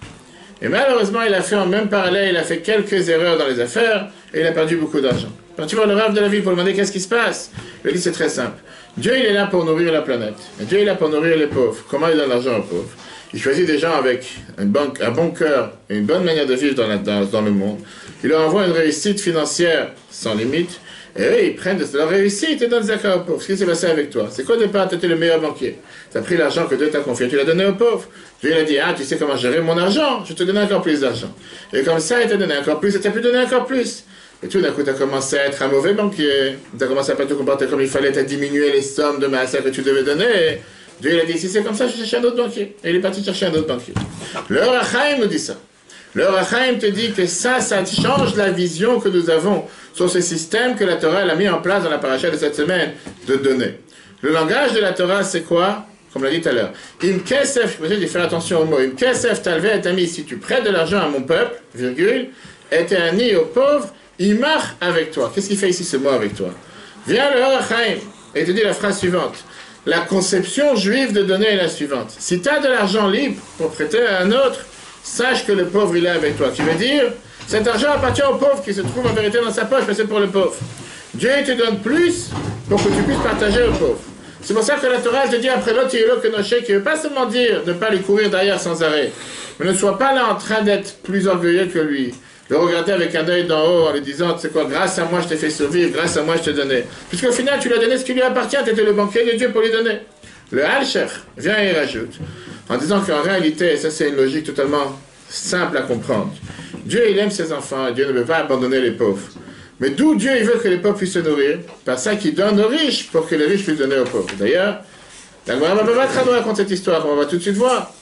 Et malheureusement, il a fait en même parallèle, il a fait quelques erreurs dans les affaires, et il a perdu beaucoup d'argent. Quand tu vois le Rav de la ville pour demander qu'est-ce qui se passe, il lui dit c'est très simple. Dieu, il est là pour nourrir la planète. Et Dieu, il est là pour nourrir les pauvres. Comment il donne l'argent aux pauvres? Il choisit des gens avec un bon cœur et une bonne manière de vivre dans le monde. Il leur envoie une réussite financière sans limite. Et eux, ils prennent de leur réussite et donnent zakah aux pauvres. Ce qui s'est passé avec toi, c'est qu'au départ, tu étais le meilleur banquier. Tu as pris l'argent que Dieu t'a confié, tu l'as donné aux pauvres. Dieu, il a dit, tu sais comment gérer mon argent, je te donne encore plus d'argent. Et comme ça, il t'a donné encore plus, et tu as pu donner encore plus. Et tout d'un coup, tu as commencé à être un mauvais banquier. Tu as commencé à pas te comporter comme il fallait, tu as diminué les sommes de maaser que tu devais donner. Et Dieu, il a dit, si c'est comme ça, je cherche un autre banquier. Et il est parti chercher un autre banquier. Le Ohr HaChaim nous dit ça. Le Ohr HaChaim te dit que ça change la vision que nous avons sur ce système que la Torah a mis en place dans la paracha de cette semaine, de donner. Le langage de la Torah, c'est quoi? Comme on l'a dit tout à l'heure. Im kesef, je vais faire attention au mot. Im kesef talvé et ami, si tu prêtes de l'argent à mon peuple, virgule, et t'es ami aux pauvres, il marche avec toi. Qu'est-ce qu'il fait ici ce mot avec toi? Viens le Ohr HaChaim et te dit la phrase suivante. La conception juive de donner est la suivante. Si tu as de l'argent libre pour prêter à un autre, sache que le pauvre il est avec toi. Qui veut dire, cet argent appartient au pauvre qui se trouve en vérité dans sa poche, mais c'est pour le pauvre. Dieu te donne plus pour que tu puisses partager au pauvre. C'est pour ça que la Torah te dit après l'autre, il est Kenoshe, qui ne veut pas seulement dire de ne pas lui courir derrière sans arrêt, mais ne sois pas là en train d'être plus orgueilleux que lui. Le regarder avec un œil d'en haut en lui disant, tu sais quoi, grâce à moi je t'ai fait survivre, grâce à moi je t'ai donné. Puisqu'au final tu lui as donné ce qui lui appartient, tu étais le banquier de Dieu pour lui donner. Le Al-Sheikh vient et rajoute, en disant qu'en réalité, ça c'est une logique totalement simple à comprendre. Dieu il aime ses enfants, et Dieu ne veut pas abandonner les pauvres. Mais d'où Dieu il veut que les pauvres puissent se nourrir? Par ça qu'il donne aux riches pour que les riches puissent donner aux pauvres. D'ailleurs, la Gemara Baba Batra nous raconte cette histoire, on va tout de suite voir.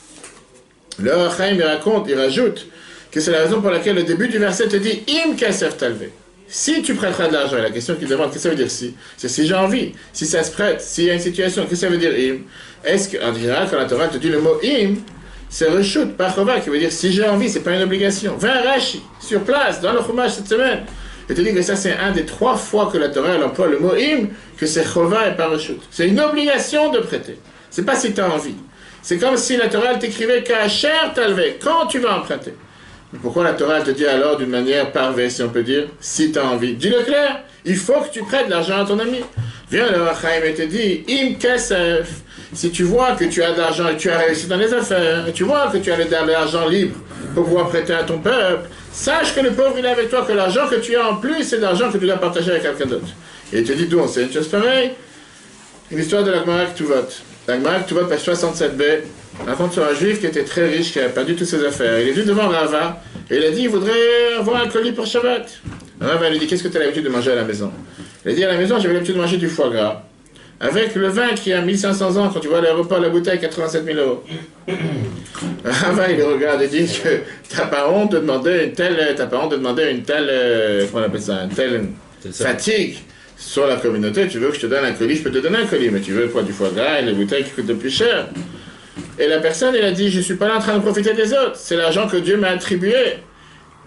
Le Chaim il rajoute que c'est la raison pour laquelle le début du verset te dit Im kasef talve. Si tu prêteras de l'argent, et la question qu'il demande, qu'est-ce que ça veut dire si? C'est si j'ai envie, si ça se prête, s'il y a une situation, qu'est-ce que ça veut dire im? Est-ce qu'en général, quand la Torah te dit le mot im, c'est reshut, par chova, qui veut dire si j'ai envie, c'est pas une obligation. Va à Rashi, sur place, dans le Chumash cette semaine. Et te dit que ça, c'est un des 3 fois que la Torah elle emploie le mot im, que c'est chova et pas reshut. C'est une obligation de prêter. C'est pas si tu as envie. C'est comme si la Torah t'écrivait kasher talve, quand tu vas emprunter. Mais pourquoi la Torah te dit alors d'une manière parvée, si on peut dire, si tu as envie? Dis-le clair, il faut que tu prêtes de l'argent à ton ami. Viens le Chaim et te dit, im kasef, si tu vois que tu as de l'argent et que tu as réussi dans les affaires, et tu vois que tu as de l'argent libre pour pouvoir prêter à ton peuple, sache que le pauvre il est avec toi, que l'argent que tu as en plus, c'est de l'argent que tu dois partager avec quelqu'un d'autre. Et il te dit, d'où on sait une chose pareille? Une histoire de la Gemara Ktuvot. La Gemara Ktuvot, page 67b, raconte sur un juif qui était très riche, qui a perdu toutes ses affaires. Il est venu devant Rava, et il a dit, il voudrait avoir un colis pour Shabbat. Rava lui dit, qu'est-ce que tu as l'habitude de manger à la maison? Il a dit, à la maison, j'avais l'habitude de manger du foie gras. Avec le vin qui a 1500 ans, quand tu vois à l'aéroport, la bouteille, 87 000 euros. Rava, il le regarde et dit que t'as pas honte de demander une telle, comment on appelle ça, une telle fatigue sur la communauté. Tu veux que je te donne un colis, je peux te donner un colis, mais tu veux quoi, du foie gras et les bouteilles qui coûtent le plus cher. Et la personne, elle a dit, je ne suis pas là en train de profiter des autres. C'est l'argent que Dieu m'a attribué,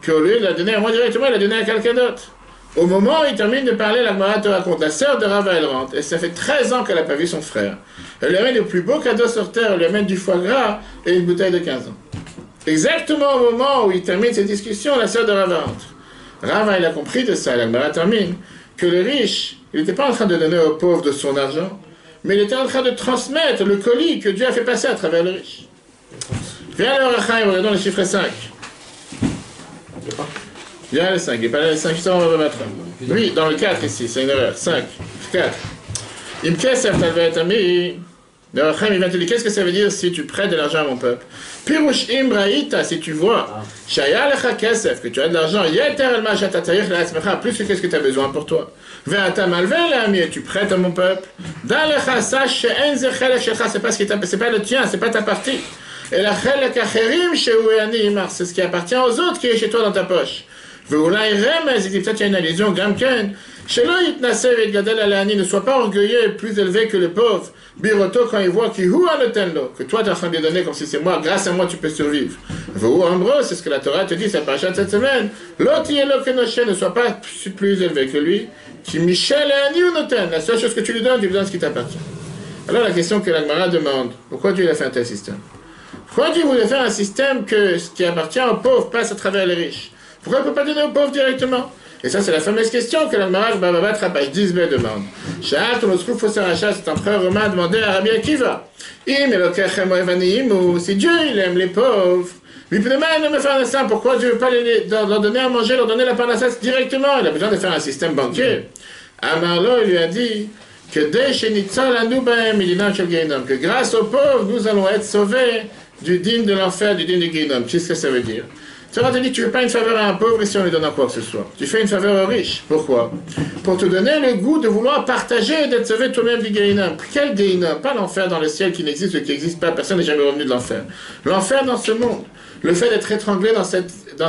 qu'au lieu de la donner à moi directement, il l'a donné à quelqu'un d'autre. Au moment où il termine de parler, la Gemara te raconte, la sœur de Rava, elle rentre, et ça fait 13 ans qu'elle n'a pas vu son frère. Elle lui amène le plus beau cadeau sur terre, elle lui amène du foie gras et une bouteille de 15 ans. Exactement au moment où il termine cette discussion, la sœur de Rava rentre. Rava, il a compris de ça, la Gemara termine, que le riche, il n'était pas en train de donner aux pauvres de son argent, mais il était en train de transmettre le colis que Dieu a fait passer à travers le riche. Viens le Rachaim, regardons le chiffre 5. Viens le 5, il n'est pas là le 5, on va mettre. Oui, dans le 4 ici, c'est une erreur. 5, 4. Im kesef talvet ami. Le Rachaim, il vient te dire, qu'est-ce que ça veut dire si tu prêtes de l'argent à mon peuple? Pirush imbraïta, si tu vois, shaya lecha kesef, que tu as de l'argent, yeter el ma shatatayich la atzmecha, plus que qu'est-ce que tu as besoin pour toi. Ve'ata malver l'ami, tu prêtes à mon peuple. Da lecha sache she'en ze chelek shelcha, c'est pas le tien, c'est pas ta partie. Et la chelek acherim she'u ani imar, c'est ce qui appartient aux autres qui est chez toi dans ta poche. Ve'ulai remez, il dit peut-être qu'il y a une allusion, gamken. Shelo yitnaseh ve'gadel alani, ne sois pas orgueilleux et plus élevé que le pauvre. Biroto, quand il voit qu'il que toi tu es en train de donner comme si c'est moi, grâce à moi tu peux survivre. Vous Ambro, c'est ce que la Torah te dit, ça paracha de cette semaine. L'autre ne sois pas plus élevé que lui. Qui Michel et Ani ou Noten, la seule chose que tu lui donnes ce qui t'appartient. Alors la question que la Gemara demande, pourquoi Dieu a fait un tel système? Pourquoi Dieu voulait faire un système que ce qui appartient aux pauvres passe à travers les riches? Pourquoi il ne peut pas donner aux pauvres directement? Et ça, c'est la fameuse question que la Gemara Baba Batra, page 10b, demande. Sha'at Moskrouf Fossaracha, cet empereur romain, demandait à Rabbi Akiva. Si Dieu, il aime les pauvres, pourquoi Dieu ne veut pas leur donner à manger, leur donner la parnassas directement? Il a besoin de faire un système banquier. Amarlo, il lui a dit que grâce aux pauvres, nous allons être sauvés du digne de l'enfer, du digne du Guénom. Qu'est-ce que ça veut dire? Tu vas te dire, tu ne veux pas une faveur à un pauvre et si on lui donne quoi que ce soit. Tu fais une faveur aux riches. Pourquoi? Pour te donner le goût de vouloir partager et d'être sauvé toi-même du Guénom. Quel Guénom? Pas l'enfer dans le ciel qui n'existe ou qui n'existe pas. Personne n'est jamais revenu de l'enfer. L'enfer dans ce monde. Le fait d'être étranglé dans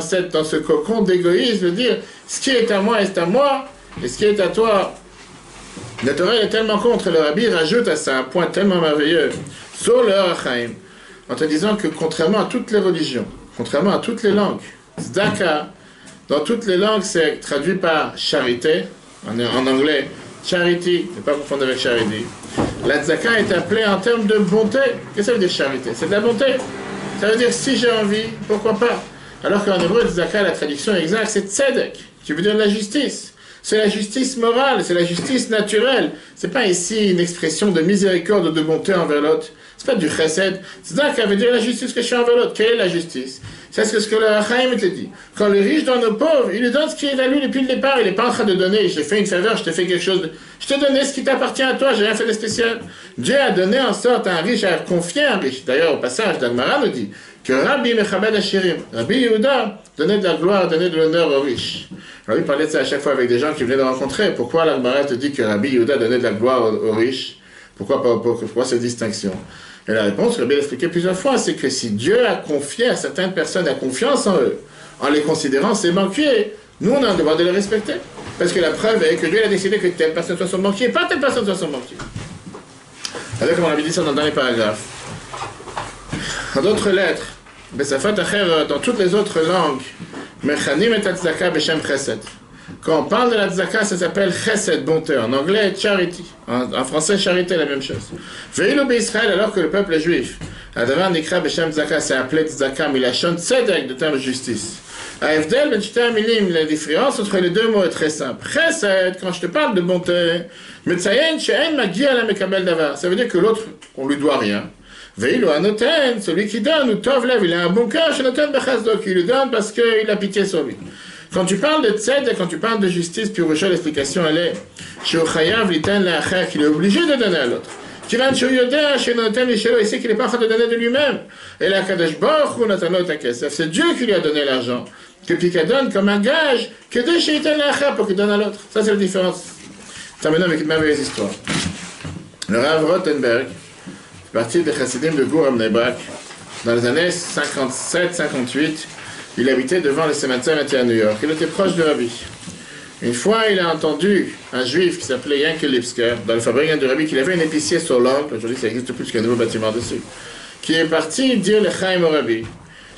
ce cocon d'égoïsme, de dire, ce qui est à moi est à moi, et ce qui est à toi. La Torah est tellement contre. Le Rabbi rajoute à ça un point tellement merveilleux. Sur le Rachaim. En te disant que contrairement à toutes les religions, contrairement à toutes les langues, tzedaka, dans toutes les langues, c'est traduit par charité, en anglais, charity, ne pas confondre avec charity. La tzedaka est appelée en termes de bonté. Qu'est-ce que ça veut dire charité? C'est de la bonté. Ça veut dire si j'ai envie, pourquoi pas? Alors qu'en hébreu, tzedaka, la traduction exacte, c'est tzedek, qui veut dire la justice. C'est la justice morale, c'est la justice naturelle. C'est pas ici une expression de miséricorde ou de bonté envers l'autre. C'est pas du chesed. C'est ça qui veut dire la justice que je suis envers l'autre. Quelle est la justice? C'est ce que le Chaim te dit. Quand le riche donne aux pauvres, il lui donne ce qui est à lui depuis le départ. Il n'est pas en train de donner. Je t'ai fait une faveur, je t'ai fait quelque chose de... Je t'ai donné ce qui t'appartient à toi, j'ai rien fait de spécial. Dieu a donné en sorte à un riche, à confier à un riche. D'ailleurs, au passage, d'Agmara nous dit que Rabbi Mechabed Hashirim, Rabbi Yehuda, donnait de la gloire, donnait de l'honneur aux riches. Alors, il parlait de ça à chaque fois avec des gens qui venaient de rencontrer. Pourquoi l'Agmara te dit que Rabbi Yehuda donnait de la gloire aux riches? Pourquoi cette distinction? Et la réponse, Rabbi l'a expliqué plusieurs fois, c'est que si Dieu a confié à certaines personnes la confiance en eux, en les considérant ses banquiers, nous on a le devoir de les respecter. Parce que la preuve est que Dieu a décidé que telle personne soit son banquier, pas telle personne soit son banquier. Alors comme on avait dit ça dans le dernier paragraphe. Dans d'autres lettres, dans toutes les autres langues, Mechanim et Tzedaka Beshem Chesed. Quand on parle de la tzedaka, ça s'appelle chesed, bonté. En anglais, charity. En français, charité, la même chose. Veillez Israël, alors que le peuple juif, Adavar Nikra Beshem Tzedaka, c'est appelé tzedaka, milachon tzedek, de terme justice. Afdel ben shita milim, la différence entre les deux mots est très simple. Chesed, quand je te parle de bonté, metzayen she'en magia la mekabel davar. Ça veut dire que l'autre, on lui doit rien. Veillez anoten, celui qui donne, ou tov lev, il a un bon cœur, shenoten bechazdo, qui lui donne parce qu'il a pitié sur lui. Quand tu parles de tzedek, quand tu parles de justice, puis l'explication elle est qu'il est obligé de donner à l'autre. Il sait qu'il n'est pas en train de donner de lui-même. Et la Kadosh Baruch Hu Natano Takesef, c'est Dieu qui lui a donné l'argent. Que puis qu'il donne comme un gage, que de chez pour qu'il donne à l'autre. Ça c'est la différence. Terminons avec une merveilleuse histoire. Le Rav Rothenberg, parti des Chassidim de Gur Amnebrak, dans les années 57-58, il habitait devant le cimetière à New York. Il était proche de Rabbi. Une fois, il a entendu un juif qui s'appelait Yankel Lipsker, dans le fabricant de Rabbi, qu'il avait un épicier sur l'oncle, aujourd'hui ça n'existe plus parce qu'il y a un nouveau bâtiment dessus, qui est parti dire le Chaim au Rabbi.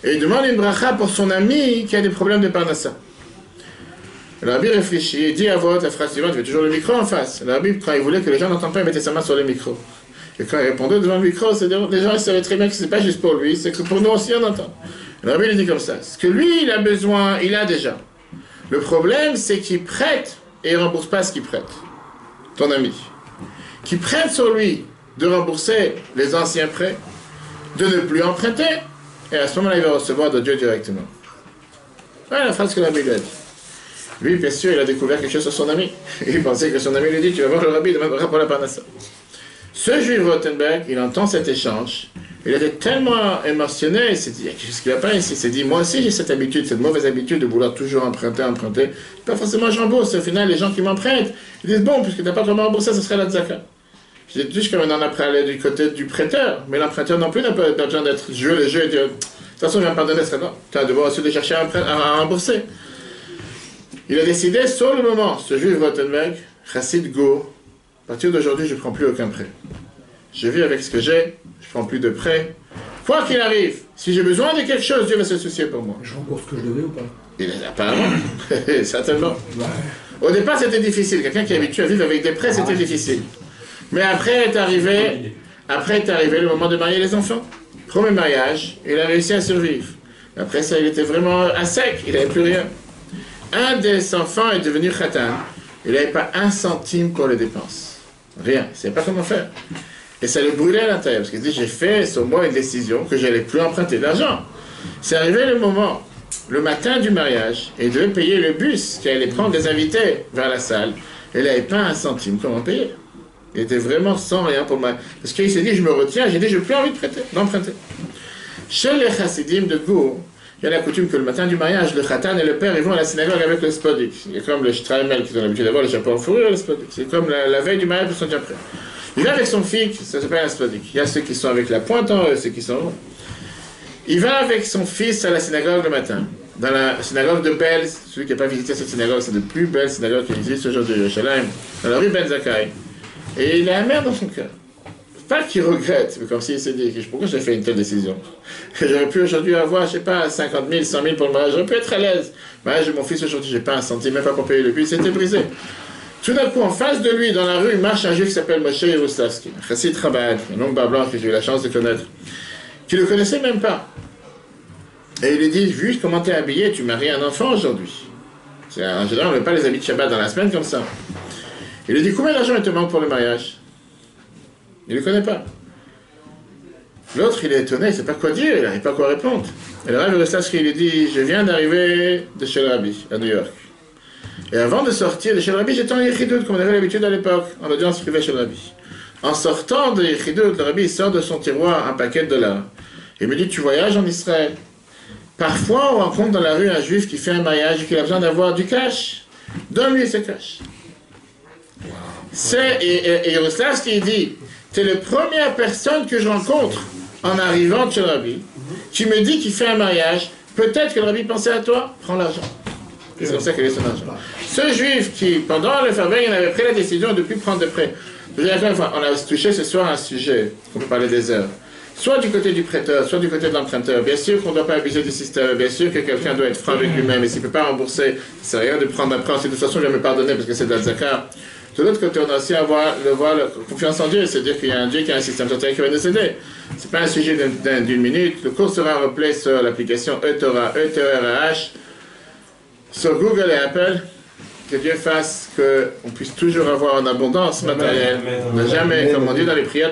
Et il demande une bracha pour son ami qui a des problèmes de parnassa. Le Rabbi réfléchit et dit à voix haute la phrase suivante, il avait toujours le micro en face. Le Rabbi, quand il voulait que les gens n'entendent pas, il mettait sa main sur le micro. Et quand il répondait devant le micro, c'est-à-dire, les gens ils savaient très bien que ce n'est pas juste pour lui, c'est que pour nous aussi on entend. Le Rabbi lui dit comme ça, ce que lui il a besoin, il a déjà. Le problème c'est qu'il prête et il ne rembourse pas ce qu'il prête. Ton ami. Qui prête sur lui de rembourser les anciens prêts, de ne plus emprunter, et à ce moment-là il va recevoir de Dieu directement. Voilà la phrase que le Rabbi lui a dit. Lui, bien sûr, il a découvert quelque chose sur son ami. Il pensait que son ami lui dit, tu vas voir le Rabbi, demandera pour la parnassa. Ce juif Rothenberg, il entend cet échange. Il était tellement émotionné, il s'est dit, qu'est-ce qu'il a pas ici? Il s'est dit, moi aussi j'ai cette habitude, cette mauvaise habitude de vouloir toujours emprunter. Pas forcément je rembourse, au final les gens qui m'empruntent, ils disent, bon, puisque tu n'as pas vraiment remboursé, ce serait la tzaka. Je dis juste comme on en a parlé du côté du prêteur, mais l'emprunteur non plus n'a pas besoin d'être joué le jeu et dire, de toute façon, il va me pardonner, ça non. Tu as devoir aussi de chercher à rembourser. Il a décidé sur le moment, ce juif Rothenberg, Chassid Go, à partir d'aujourd'hui, je ne prends plus aucun prêt. Je vis avec ce que j'ai, je ne prends plus de prêt. Quoi qu'il arrive, si j'ai besoin de quelque chose, Dieu va se soucier pour moi. Je rembourse ce que je devais ou pas? Apparemment, certainement. Ouais. Au départ, c'était difficile. Quelqu'un qui est habitué à vivre avec des prêts, c'était difficile. Mais après est arrivé le moment de marier les enfants. Premier mariage, il a réussi à survivre. Après ça, il était vraiment à sec, il n'avait plus rien. Un des enfants est devenu khatan. Il n'avait pas un centime pour les dépenses. Rien. Il ne savait pas comment faire. Et ça le brûlait à l'intérieur. Parce qu'il dit, j'ai fait sur moi une décision que je n'allais plus emprunter d'argent. C'est arrivé le moment, le matin du mariage, et il devait payer le bus qui allait prendre des invités vers la salle. Et il n'avait pas un centime. Comment payer? Il était vraiment sans rien pour moi. Parce qu'il s'est dit, je me retiens. J'ai dit, je n'ai plus envie d'emprunter. Chez les chassidim de Gour, il y a la coutume que le matin du mariage, le khatan et le père ils vont à la synagogue avec le spodik. C'est comme le shtraimel qui ont l'habitude d'avoir le chapeau en fourrure et le spodik. C'est comme la veille du mariage, ils sont déjà prêts. Il va avec son fils, ça s'appelle un spodik. Il y a ceux qui sont avec la pointe en eux, ceux qui sont en haut. Il va avec son fils à la synagogue le matin. Dans la synagogue de Belz, celui qui n'a pas visité cette synagogue, c'est la plus belle synagogue qui existe aujourd'hui à Yerushalayim, dans la rue Ben Zakkai. Et il a amer dans son cœur. Pas qu'il regrette, mais comme s'il s'est dit, pourquoi j'ai fait une telle décision? J'aurais pu aujourd'hui avoir, je sais pas, 50 000, 100 000 pour le mariage, j'aurais pu être à l'aise. Le mariage de mon fils aujourd'hui, j'ai pas un centime, même pas pour payer le but, c'était brisé. Tout d'un coup, en face de lui, dans la rue, marche un juif qui s'appelle Moshe Yeruslavski, un chassid Chabad, un homme bas blanc que j'ai eu la chance de connaître, qui ne le connaissait même pas. Et il lui dit, vu comment tu es habillé, tu maries un enfant aujourd'hui. En général, on ne met pas les habits de Shabbat dans la semaine comme ça. Il lui dit, combien d'argent il te manque pour le mariage? Il ne le connaît pas. L'autre, il est étonné, il ne sait pas quoi dire, il n'arrive pas quoi répondre. Et le Rav Roslavski, il lui dit, je viens d'arriver de chez le Rabbi, à New York. Et avant de sortir de chez le Rabbi, j'étais en Yechidut, comme on avait l'habitude à l'époque, en audience privée chez le Rabbi. En sortant de Yechidut, le Rabbi sort de son tiroir un paquet de dollars. Il me dit, tu voyages en Israël. Parfois, on rencontre dans la rue un juif qui fait un mariage et qui a besoin d'avoir du cash. Donne-lui ce cash. Et Yaroslavski dit, tu es la première personne que je rencontre en arrivant chez le Rabbi. Tu me dis qu'il fait un mariage, peut-être que le Rabbi pensait à toi, prends l'argent. C'est comme ça qu'il est son argent. Ce juif qui, pendant le Farben, il avait pris la décision de ne plus prendre de prêt. On a touché ce soir un sujet, on peut parler des heures. Soit du côté du prêteur, soit du côté de l'emprunteur. Bien sûr qu'on ne doit pas abuser du système, bien sûr que quelqu'un doit être franc avec lui-même, et s'il ne peut pas rembourser, ça sert à rien de prendre un prêt, de toute façon je vais me pardonner parce que c'est de la zakah. De l'autre côté, on doit aussi avoir la confiance en Dieu, c'est-à-dire qu'il y a un Dieu qui a un système total qui va nous aider. Ce n'est pas un sujet d'une minute. Le cours sera replay sur l'application eTorah, E-T-O-R-A-H, sur Google et Apple. Que Dieu fasse qu'on puisse toujours avoir en abondance matérielle. Jamais, comme on dit dans les prières.